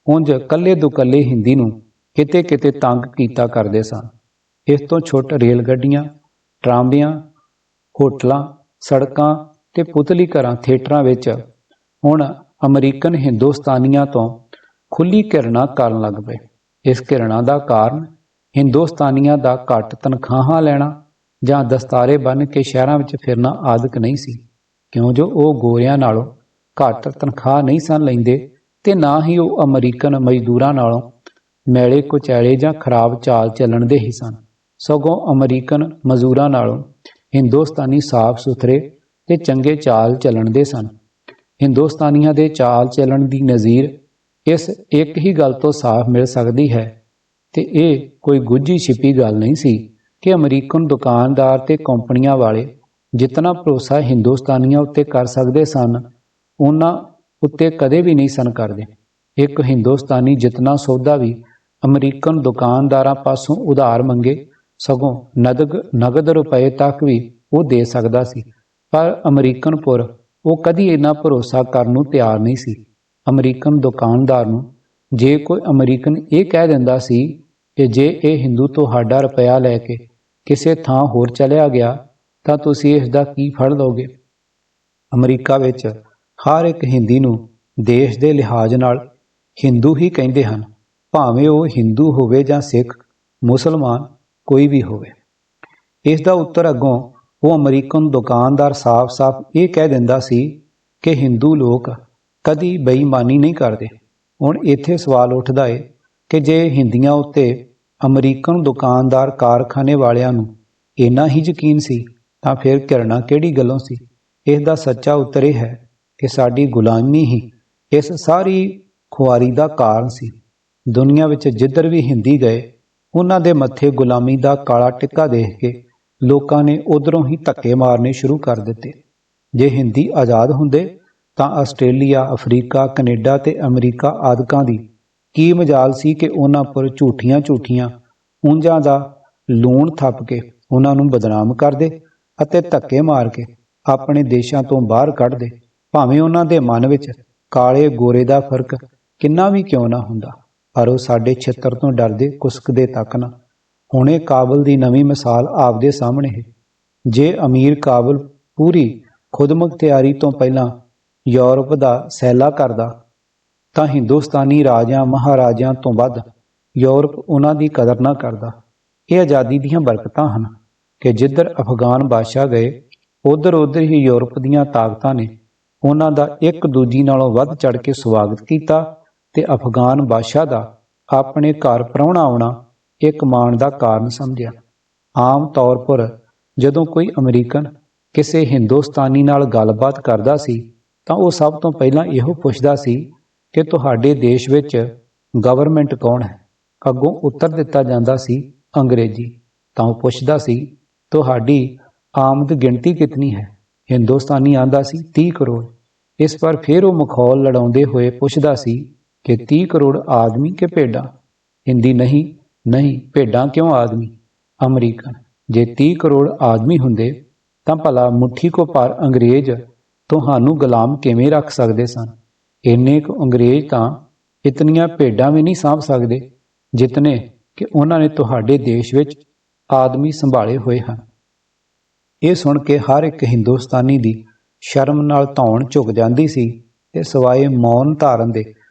ਉਂਝ ਕੱਲੇ ਦੁਕੱਲੇ ਹਿੰਦੀ ਨੂੰ ਕਿਤੇ ਕਿਤੇ ਤੰਗ ਕੀਤਾ ਕਰਦੇ ਸਨ। ਇਸ ਤੋਂ ਛੁੱਟ ਰੇਲ ਗੱਡੀਆਂ, ਟਰਾਂਬਿਆਂ, ਹੋਟਲਾਂ, ਸੜਕਾਂ ਤੇ ਪੁਤਲੀ ਘਰਾਂ, ਥੀਏਟਰਾਂ ਵਿੱਚ ਹੁਣ ਅਮਰੀਕਨ ਹਿੰਦੁਸਤਾਨੀਆਂ ਤੋਂ ਖੁੱਲ੍ਹੀ ਘਿਰਣਾ ਕਰਨ ਲੱਗ ਪਏ। ਇਸ ਘਿਰਣਾ ਦਾ ਕਾਰਨ ਹਿੰਦੁਸਤਾਨੀਆਂ ਦਾ ਘੱਟ ਤਨਖਾਹਾਂ ਲੈਣਾ ਜਾਂ ਦਸਤਾਰੇ ਬੰਨ੍ਹ ਕੇ ਸ਼ਹਿਰਾਂ ਵਿੱਚ ਫਿਰਨਾ ਆਦਿਕ ਨਹੀਂ ਸੀ, ਕਿਉਂ ਜੋ ਉਹ ਗੋਰਿਆਂ ਨਾਲੋਂ ਘੱਟ ਤਨਖਾਹ ਨਹੀਂ ਸਨ ਲੈਂਦੇ ਤੇ ਨਾ ਹੀ ਉਹ ਅਮਰੀਕਨ ਮਜ਼ਦੂਰਾਂ ਨਾਲੋਂ ਮੈਲੇ ਕੁਚੈਲੇ ਜਾਂ ਖਰਾਬ ਚਾਲ ਚੱਲਣ ਦੇ ਹੀ ਸਨ। ਸਗੋਂ ਅਮਰੀਕਨ ਮਜ਼ਦੂਰਾਂ ਨਾਲੋਂ ਹਿੰਦੁਸਤਾਨੀ ਸਾਫ ਸੁਥਰੇ ਤੇ ਚੰਗੇ ਚਾਲ ਚੱਲਣ ਦੇ ਸਨ। ਹਿੰਦੁਸਤਾਨੀਆਂ ਦੇ ਚਾਲ ਚੱਲਣ ਦੀ ਨਜ਼ੀਰ ਇਸ ਇੱਕ ਹੀ ਗੱਲ ਤੋਂ ਸਾਫ਼ ਮਿਲ ਸਕਦੀ ਹੈ ਤੇ ਇਹ ਕੋਈ ਗੁੱਝੀ ਛਿਪੀ ਗੱਲ ਨਹੀਂ ਸੀ ਕਿ ਅਮਰੀਕਨ ਦੁਕਾਨਦਾਰ ਤੇ ਕੰਪਨੀਆਂ ਵਾਲੇ ਜਿਤਨਾ ਭਰੋਸਾ ਹਿੰਦੁਸਤਾਨੀਆਂ ਉੱਤੇ ਕਰ ਸਕਦੇ ਸਨ, ਉਹਨਾਂ ਉੱਤੇ ਕਦੇ ਵੀ ਨਹੀਂ ਸਨ ਕਰਦੇ। ਇੱਕ ਹਿੰਦੁਸਤਾਨੀ ਜਿਤਨਾ ਸੌਦਾ ਵੀ ਅਮਰੀਕਨ ਦੁਕਾਨਦਾਰਾਂ ਪਾਸੋਂ ਉਧਾਰ ਮੰਗੇ, ਸਗੋਂ ਨਗਦ ਰੁਪਏ ਤੱਕ ਵੀ ਉਹ ਦੇ ਸਕਦਾ ਸੀ, ਪਰ ਅਮਰੀਕਨ ਪੁਰ ਉਹ ਕਦੀ ਇੰਨਾ ਭਰੋਸਾ ਕਰਨ ਨੂੰ ਤਿਆਰ ਨਹੀਂ ਸੀ। ਅਮਰੀਕਨ ਦੁਕਾਨਦਾਰ ਨੂੰ ਜੇ ਕੋਈ ਅਮਰੀਕਨ ਇਹ ਕਹਿ ਦਿੰਦਾ ਸੀ ਕਿ ਜੇ ਇਹ ਹਿੰਦੂ ਤੁਹਾਡਾ ਰੁਪਇਆ ਲੈ ਕੇ ਕਿਸੇ ਥਾਂ ਹੋਰ ਚਲਿਆ ਗਿਆ ਤਾਂ ਤੁਸੀਂ ਇਸ ਦਾ ਕੀ ਫੜ ਲਓਗੇ। ਅਮਰੀਕਾ ਵਿੱਚ ਹਰ ਇੱਕ ਹਿੰਦੀ ਨੂੰ ਦੇਸ਼ ਦੇ ਲਿਹਾਜ਼ ਨਾਲ ਹਿੰਦੂ ਹੀ ਕਹਿੰਦੇ ਹਨ, ਭਾਵੇਂ ਉਹ ਹਿੰਦੂ ਹੋਵੇ ਜਾਂ ਸਿੱਖ, ਮੁਸਲਮਾਨ, ਕੋਈ ਵੀ ਹੋਵੇ। ਇਸ ਦਾ ਉੱਤਰ ਅੱਗੋਂ ਉਹ ਅਮਰੀਕਨ ਦੁਕਾਨਦਾਰ ਸਾਫ਼-ਸਾਫ਼ ਇਹ ਕਹਿ ਦਿੰਦਾ ਸੀ ਕਿ ਹਿੰਦੂ ਲੋਕ ਕਦੀ ਬੇਈਮਾਨੀ ਨਹੀਂ ਕਰਦੇ। ਹੁਣ ਇੱਥੇ ਸਵਾਲ ਉੱਠਦਾ ਏ ਕਿ ਜੇ ਹਿੰਦੀਆਂ ਉੱਤੇ ਅਮਰੀਕਨ ਦੁਕਾਨਦਾਰ ਕਾਰਖਾਨੇ ਵਾਲਿਆਂ ਨੂੰ ਇੰਨਾ ਹੀ ਯਕੀਨ ਸੀ ਤਾਂ ਫਿਰ ਘਿਰਣਾ ਕਿਹੜੀ ਗੱਲੋਂ ਸੀ। ਇਸ ਦਾ ਸੱਚਾ ਉੱਤਰ ਇਹ ਹੈ ਕਿ ਸਾਡੀ ਗੁਲਾਮੀ ਹੀ ਇਸ ਸਾਰੀ ਖੁਆਰੀ ਦਾ ਕਾਰਨ ਸੀ। ਦੁਨੀਆ ਵਿੱਚ ਜਿੱਧਰ ਵੀ ਹਿੰਦੀ ਗਏ, ਉਹਨਾਂ ਦੇ ਮੱਥੇ ਗੁਲਾਮੀ ਦਾ ਕਾਲਾ ਟਿੱਕਾ ਦੇਖ ਕੇ ਲੋਕਾਂ ਨੇ ਉਧਰੋਂ ਹੀ ਧੱਕੇ ਮਾਰਨੇ ਸ਼ੁਰੂ ਕਰ ਦਿੱਤੇ। ਜੇ ਹਿੰਦੀ ਆਜ਼ਾਦ ਹੁੰਦੇ ਤਾਂ ਆਸਟ੍ਰੇਲੀਆ, ਅਫਰੀਕਾ, ਕੈਨੇਡਾ ਤੇ ਅਮਰੀਕਾ ਆਦਿਕਾਂ ਦੀ ਕੀ ਮਜਾਲ ਸੀ ਕਿ ਉਹਨਾਂ ਪਰ ਝੂਠੀਆਂ ਉਂਝਾਂ ਦਾ ਲੂਣ ਥੱਪ ਕੇ ਉਹਨਾਂ ਨੂੰ ਬਦਨਾਮ ਕਰਦੇ ਅਤੇ ਧੱਕੇ ਮਾਰ ਕੇ ਆਪਣੇ ਦੇਸ਼ਾਂ ਤੋਂ ਬਾਹਰ ਕੱਢਦੇ, ਭਾਵੇਂ ਉਹਨਾਂ ਦੇ ਮਨ ਵਿੱਚ ਕਾਲੇ ਗੋਰੇ ਦਾ ਫਰਕ ਕਿੰਨਾ ਵੀ ਕਿਉਂ ਨਾ ਹੁੰਦਾ। ਪਰ ਉਹ ਸਾਡੇ ਛਿੱਤਰ ਤੋਂ ਡਰਦੇ, ਕੁਸਕਦੇ ਤੱਕ ਨਾ। ਹੁਣੇ ਕਾਬਲ ਦੀ ਨਵੀਂ ਮਿਸਾਲ ਆਪਦੇ ਸਾਹਮਣੇ ਹੈ। ਜੇ ਅਮੀਰ ਕਾਬਲ ਪੂਰੀ ਖੁਦਮੁਖਤਿਆਰੀ ਤੋਂ ਪਹਿਲਾਂ ਯੂਰਪ ਦਾ ਸੈਲਾ ਕਰਦਾ ਤਾਂ ਹਿੰਦੁਸਤਾਨੀ ਰਾਜਿਆਂ ਮਹਾਰਾਜਿਆਂ ਤੋਂ ਵੱਧ ਯੂਰਪ ਉਹਨਾਂ ਦੀ ਕਦਰ ਨਾ ਕਰਦਾ। ਇਹ ਆਜ਼ਾਦੀ ਦੀਆਂ ਬਰਕਤਾਂ ਹਨ ਕਿ ਜਿੱਧਰ ਅਫਗਾਨ ਬਾਦਸ਼ਾਹ ਗਏ ਉੱਧਰ ਹੀ ਯੂਰਪ ਦੀਆਂ ਤਾਕਤਾਂ ਨੇ ਉਹਨਾਂ ਦਾ ਇੱਕ ਦੂਜੀ ਨਾਲੋਂ ਵੱਧ ਚੜ੍ਹ ਕੇ ਸਵਾਗਤ ਕੀਤਾ ਤੇ ਅਫਗਾਨ ਬਾਦਸ਼ਾਹ ਦਾ ਆਪਣੇ ਘਰ ਪ੍ਰਾਹੁਣਾ ਆਉਣਾ ਇੱਕ ਮਾਣ ਦਾ ਕਾਰਨ ਸਮਝਿਆ। ਆਮ ਤੌਰ ਪਰ ਜਦੋਂ ਕੋਈ ਅਮਰੀਕਨ ਕਿਸੇ ਹਿੰਦੁਸਤਾਨੀ ਨਾਲ ਗੱਲਬਾਤ ਕਰਦਾ ਸੀ ਤਾਂ ਉਹ ਸਭ ਤੋਂ ਪਹਿਲਾਂ ਇਹੋ ਪੁੱਛਦਾ ਸੀ ਕਿ ਤੁਹਾਡੇ ਦੇਸ਼ ਵਿੱਚ ਗਵਰਨਮੈਂਟ ਕੌਣ ਹੈ। ਅੱਗੋਂ ਉੱਤਰ ਦਿੱਤਾ ਜਾਂਦਾ ਸੀ ਅੰਗਰੇਜ਼ੀ। ਤਾਂ ਉਹ ਪੁੱਛਦਾ ਸੀ ਤੁਹਾਡੀ ਆਮਦ ਗਿਣਤੀ ਕਿਤਨੀ ਹੈ। ਹਿੰਦੁਸਤਾਨੀ ਆਂਦਾ ਸੀ 30 ਕਰੋੜ। ਇਸ ਪਰ ਫਿਰ ਉਹ ਮਖੌਲ ਲੜਾਉਂਦੇ ਹੋਏ ਪੁੱਛਦਾ ਸੀ ਕਿ 30 ਕਰੋੜ ਆਦਮੀ ਕਿ ਭੇਡਾਂ। ਹਿੰਦੀ ਨਹੀਂ ਭੇਡਾਂ ਕਿਉਂ ਆਦਮੀ। ਅਮਰੀਕਨ ਜੇ 30 ਕਰੋੜ ਆਦਮੀ ਹੁੰਦੇ ਤਾਂ ਭਲਾ ਮੁੱਠੀ ਕੋ ਪਰ ਅੰਗਰੇਜ਼ ਤੁਹਾਨੂੰ ਗੁਲਾਮ ਕਿਵੇਂ ਰੱਖ ਸਕਦੇ ਸਨ। ਇੰਨੇ ਕੁ ਅੰਗਰੇਜ਼ ਤਾਂ ਇਤਨੀਆਂ ਭੇਡਾਂ ਵੀ ਨਹੀਂ ਸਾਂਭ ਸਕਦੇ ਜਿਤਨੇ ਕਿ ਉਹਨਾਂ ਨੇ ਤੁਹਾਡੇ ਦੇਸ਼ ਵਿੱਚ ਆਦਮੀ ਸੰਭਾਲੇ ਹੋਏ ਹਨ। ਇਹ ਸੁਣ ਕੇ ਹਰ ਇੱਕ ਹਿੰਦੁਸਤਾਨੀ ਦੀ ਸ਼ਰਮ ਨਾਲ ਧੌਣ ਝੁਕ ਜਾਂਦੀ ਸੀ ਤੇ ਸਿਵਾਏ ਮੌਨ ਧਾਰਨ ਦੇ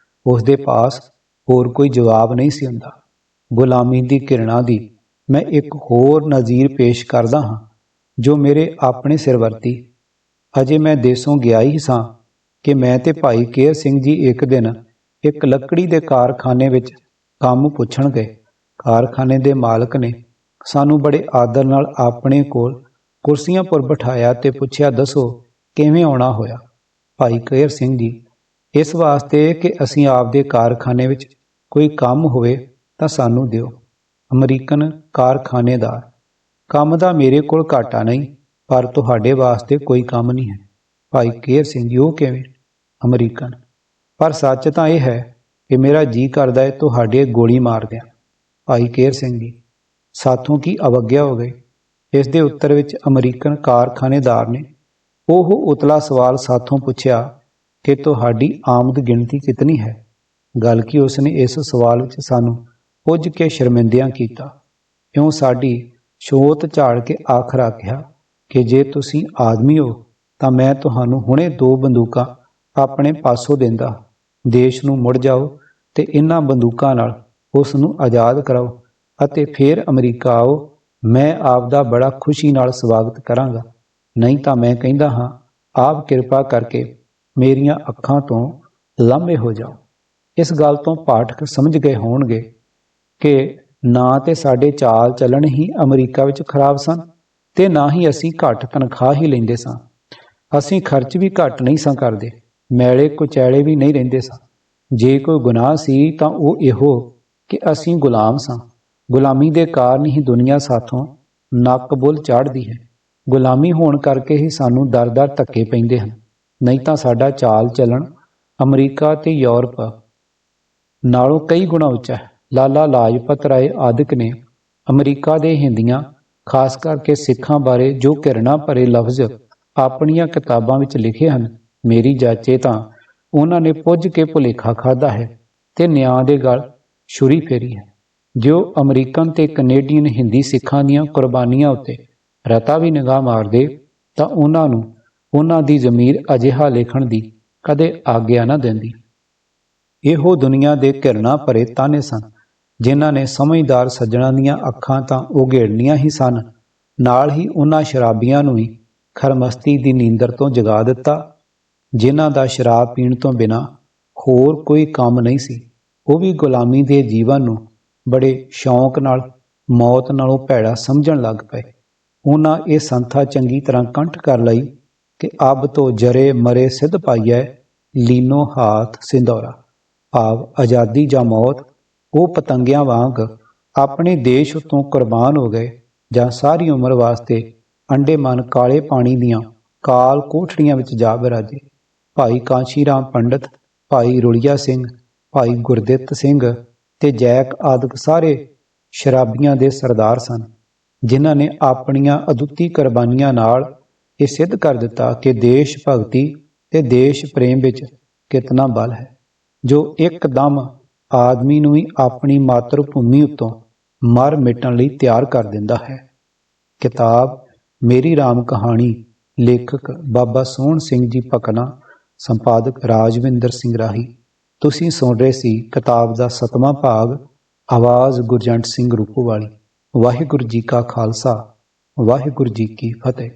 ਉਸਦੇ ਪਾਸ ਹੋਰ ਕੋਈ ਜਵਾਬ ਨਹੀਂ ਸੀ ਹੁੰਦਾ। ਗੁਲਾਮੀ ਦੀ ਘਿਰਣਾ ਦੀ ਮੈਂ ਇੱਕ ਹੋਰ ਨਜ਼ੀਰ ਪੇਸ਼ ਕਰਦਾ ਹਾਂ ਜੋ ਮੇਰੇ ਆਪਣੇ ਸਿਰ ਵਰਤੀ। ਅਜੇ ਮੈਂ ਦੇਸੋਂ ਗਿਆ ਹੀ ਸਾਂ ਕਿ ਮੈਂ ਤੇ ਭਾਈ ਕੇਹਰ ਸਿੰਘ ਜੀ ਇੱਕ ਦਿਨ ਇੱਕ ਲੱਕੜੀ ਦੇ ਕਾਰਖਾਨੇ ਵਿੱਚ ਕੰਮ ਪੁੱਛਣ ਗਏ। ਕਾਰਖਾਨੇ ਦੇ ਮਾਲਕ ਨੇ ਸਾਨੂੰ ਬੜੇ ਆਦਰ ਨਾਲ ਆਪਣੇ ਕੋਲ ਕੁਰਸੀਆਂ ਪਰ ਬਿਠਾਇਆ ਤੇ ਪੁੱਛਿਆ ਦੱਸੋ ਕਿਵੇਂ ਆਉਣਾ ਹੋਇਆ। ਭਾਈ ਕੇਹਰ ਸਿੰਘ ਜੀ ਇਸ ਵਾਸਤੇ ਕਿ ਅਸੀਂ ਆਪਦੇ ਕਾਰਖਾਨੇ ਵਿੱਚ ਕੋਈ ਕੰਮ ਹੋਵੇ ਤਾਂ ਸਾਨੂੰ ਦਿਓ। ਅਮਰੀਕਨ ਕਾਰਖਾਨੇਦਾਰ ਕੰਮ ਦਾ ਮੇਰੇ ਕੋਲ ਘਾਟਾ ਨਹੀਂ ਪਰ ਤੁਹਾਡੇ ਵਾਸਤੇ ਕੋਈ ਕੰਮ ਨਹੀਂ ਹੈ। ਭਾਈ ਕੇਹਰ ਸਿੰਘ ਜੀ ਉਹ ਕਿਵੇਂ। ਅਮਰੀਕਨ ਪਰ ਸੱਚ ਤਾਂ ਇਹ ਹੈ ਕਿ ਮੇਰਾ ਜੀ ਕਰਦਾ ਹੈ ਤੁਹਾਡੇ ਗੋਲੀ ਮਾਰ ਦਿਆਂ। ਭਾਈ ਕੇਹਰ ਸਿੰਘ ਜੀ ਸਾਥੋਂ ਕੀ ਅਵੱਗਿਆ ਹੋ ਗਈ। ਇਸ ਦੇ ਉੱਤਰ ਵਿੱਚ ਅਮਰੀਕਨ ਕਾਰਖਾਨੇਦਾਰ ਨੇ ਉਹ ਉਤਲਾ ਸਵਾਲ ਸਾਥੋਂ ਪੁੱਛਿਆ ਕਿ ਤੁਹਾਡੀ ਆਮਦ ਗਿਣਤੀ ਕਿਤਨੀ ਹੈ। ਗੱਲ ਕੀ ਉਸਨੇ ਇਸ ਸਵਾਲ ਵਿੱਚ ਸਾਨੂੰ ਪੁੱਜ ਕੇ ਸ਼ਰਮਿੰਦਿਆਂ ਕੀਤਾ। ਇਉਂ ਸਾਡੀ ਛੋਤ ਝਾੜ ਕੇ ਆਖਰ ਆਖਿਆ ਕਿ ਜੇ ਤੁਸੀਂ ਆਦਮੀ ਹੋ ਤਾਂ ਮੈਂ ਤੁਹਾਨੂੰ ਹੁਣੇ 2 ਬੰਦੂਕਾਂ ਆਪਣੇ ਪਾਸੋਂ ਦਿੰਦਾ। ਦੇਸ਼ ਨੂੰ ਮੁੜ ਜਾਓ ਤੇ ਇਹਨਾਂ ਬੰਦੂਕਾਂ ਨਾਲ ਉਸ ਨੂੰ ਆਜ਼ਾਦ ਕਰਾਓ ਅਤੇ ਫਿਰ ਅਮਰੀਕਾ ਆਓ। ਮੈਂ ਆਪ ਦਾ ਬੜਾ ਖੁਸ਼ੀ ਨਾਲ ਸਵਾਗਤ ਕਰਾਂਗਾ। ਨਹੀਂ ਤਾਂ ਮੈਂ ਕਹਿੰਦਾ ਹਾਂ ਆਪ ਕਿਰਪਾ ਕਰਕੇ ਮੇਰੀਆਂ ਅੱਖਾਂ ਤੋਂ ਲਾਂਭੇ ਹੋ ਜਾਓ। ਇਸ ਗੱਲ ਤੋਂ ਪਾਠਕ ਸਮਝ ਗਏ ਹੋਣਗੇ ਕਿ ਨਾ ਤੇ ਸਾਡੇ ਚਾਲ ਚੱਲਣ ਹੀ ਅਮਰੀਕਾ ਵਿੱਚ ਖਰਾਬ ਸਨ ਤੇ ਨਾ ਹੀ ਅਸੀਂ ਘੱਟ ਤਨਖਾਹ ਹੀ ਲੈਂਦੇ ਸਾਂ। ਅਸੀਂ ਖਰਚ ਵੀ ਘੱਟ ਨਹੀਂ ਸਾਂ ਕਰਦੇ, ਮੈਲੇ ਕੁਚੈਲੇ ਵੀ ਨਹੀਂ ਰਹਿੰਦੇ ਸਾਂ। ਜੇ ਕੋਈ ਗੁਨਾਹ ਸੀ ਤਾਂ ਉਹ ਇਹੋ ਕਿ ਅਸੀਂ ਗੁਲਾਮ ਸਾਂ। ਗੁਲਾਮੀ ਦੇ ਕਾਰਨ ਹੀ ਦੁਨੀਆ ਸਾਥੋਂ ਨੱਕ ਬੁੱਲ ਚਾੜ੍ਹਦੀ ਹੈ। ਗੁਲਾਮੀ ਹੋਣ ਕਰਕੇ ਹੀ ਸਾਨੂੰ ਦਰ-ਦਰ ਧੱਕੇ ਪੈਂਦੇ ਹਨ। ਨਹੀਂ ਤਾਂ ਸਾਡਾ ਚਾਲ ਚੱਲਣ ਅਮਰੀਕਾ ਤੇ ਯੂਰਪ ਨਾਲੋਂ ਕਈ ਗੁਣਾ ਉੱਚਾ ਹੈ। ਲਾਲਾ ਲਾਜਪਤ ਰਾਏ ਆਦਿਕ ਨੇ ਅਮਰੀਕਾ ਦੇ ਹਿੰਦੀਆਂ ਖਾਸ ਕਰਕੇ ਸਿੱਖਾਂ ਬਾਰੇ ਜੋ ਘਿਰਣਾ ਭਰੇ ਲਫ਼ਜ਼ ਆਪਣੀਆਂ ਕਿਤਾਬਾਂ ਵਿੱਚ ਲਿਖੇ ਹਨ, ਮੇਰੀ ਜਾਚੇ ਤਾਂ ਉਹਨਾਂ ਨੇ ਪੁੱਜ ਕੇ ਭੁਲੇਖਾ ਖਾਧਾ ਹੈ ਤੇ ਨਿਆਂ ਦੇ ਗਲ ਛੁਰੀ ਫੇਰੀ ਹੈ। ਜੋ ਅਮਰੀਕਨ ਤੇ ਕੈਨੇਡੀਅਨ ਹਿੰਦੀ ਸਿੱਖਾਂ ਦੀਆਂ ਕੁਰਬਾਨੀਆਂ ਉੱਤੇ ਰਤਾ ਵੀ ਨਿਗਾਹ ਮਾਰਦੇ ਤਾਂ ਉਹਨਾਂ ਨੂੰ ਉਹਨਾਂ ਦੀ ਜ਼ਮੀਰ ਅਜਿਹਾ ਲਿਖਣ ਦੀ ਕਦੇ ਆਗਿਆ ਨਾ ਦਿੰਦੀ। ਇਹੋ ਦੁਨੀਆ ਦੇ ਘਿਰਣਾ ਭਰੇ ਤਾਨੇ ਸਨ ਜਿਨ੍ਹਾਂ ਨੇ ਸਮਝਦਾਰ ਸੱਜਣਾਂ ਦੀਆਂ ਅੱਖਾਂ ਤਾਂ ਉਘੇੜਨੀਆਂ ਹੀ ਸਨ, ਨਾਲ ਹੀ ਉਹਨਾਂ ਸ਼ਰਾਬੀਆਂ ਨੂੰ ਵੀ ਖਰਮਸਤੀ ਦੀ ਨੀਂਦਰ ਤੋਂ ਜਗਾ ਦਿੱਤਾ ਜਿਨ੍ਹਾਂ ਦਾ ਸ਼ਰਾਬ ਪੀਣ ਤੋਂ ਬਿਨਾਂ ਹੋਰ ਕੋਈ ਕੰਮ ਨਹੀਂ ਸੀ। ਉਹ ਵੀ ਗੁਲਾਮੀ ਦੇ ਜੀਵਨ ਨੂੰ ਬੜੇ ਸ਼ੌਂਕ ਨਾਲ ਮੌਤ ਨਾਲੋਂ ਭੈੜਾ ਸਮਝਣ ਲੱਗ ਪਏ। ਉਹਨਾਂ ਇਹ ਸੰਥਾ ਚੰਗੀ ਤਰ੍ਹਾਂ ਕੰਠ ਕਰ ਲਈ ਕਿ ਅਬ ਤੋਂ ਜਰੇ ਮਰੇ ਸਿੱਧ ਪਾਈਐ ਲੀਨੋ ਹਾਥ ਸਿੰਦੌਰਾ, ਭਾਵ ਆਜ਼ਾਦੀ ਜਾਂ ਮੌਤ। ਉਹ ਪਤੰਗਿਆਂ ਵਾਂਗ ਆਪਣੇ ਦੇਸ਼ ਉੱਤੋਂ ਕੁਰਬਾਨ ਹੋ ਗਏ ਜਾਂ ਸਾਰੀ ਉਮਰ ਵਾਸਤੇ ਅੰਡੇਮਾਨ ਕਾਲੇ ਪਾਣੀ ਦੀਆਂ ਕਾਲ ਕੋਠੜੀਆਂ ਵਿੱਚ ਜਾ ਬਿਰਾਜੇ। ਭਾਈ ਕਾਂਸ਼ੀ ਰਾਮ ਪੰਡਤ, ਭਾਈ ਰੁਲੀਆ ਸਿੰਘ, ਭਾਈ ਗੁਰਦਿੱਤ ਸਿੰਘ ਤੇ ਜੈਕ ਆਦਿਕ ਸਾਰੇ ਸ਼ਰਾਬੀਆਂ ਦੇ ਸਰਦਾਰ ਸਨ ਜਿਨ੍ਹਾਂ ਨੇ ਆਪਣੀਆਂ ਅਦੁੱਤੀ ਕੁਰਬਾਨੀਆਂ ਨਾਲ ਇਹ ਸਿੱਧ ਕਰ ਦਿੱਤਾ ਕਿ ਦੇਸ਼ ਭਗਤੀ ਤੇ ਦੇਸ਼ ਪ੍ਰੇਮ ਵਿੱਚ ਕਿਤਨਾ ਬਲ ਹੈ, ਜੋ ਇੱਕਦਮ ਆਦਮੀ ਨੂੰ ਹੀ ਆਪਣੀ ਮਾਤਰ ਭੂਮੀ ਉੱਤੋਂ ਮਰ ਮਿਟਣ ਲਈ ਤਿਆਰ ਕਰ ਦਿੰਦਾ ਹੈ। ਕਿਤਾਬ ਮੇਰੀ ਰਾਮ ਕਹਾਣੀ, ਲੇਖਕ ਬਾਬਾ ਸੋਹਣ ਸਿੰਘ ਜੀ ਭਕਨਾ, ਸੰਪਾਦਕ ਰਾਜਵਿੰਦਰ ਸਿੰਘ ਰਾਹੀ। ਤੁਸੀਂ ਸੁਣ ਰਹੇ ਸੀ ਕਿਤਾਬ ਦਾ 7ਵਾਂ ਭਾਗ ਆਵਾਜ਼ ਗੁਰਜੰਟ ਸਿੰਘ ਰੂਪੋਵਾਲੀ। ਵਾਹਿਗੁਰੂ ਜੀ ਕਾ ਖਾਲਸਾ, ਵਾਹਿਗੁਰੂ ਜੀ ਕੀ ਫਤਿਹ।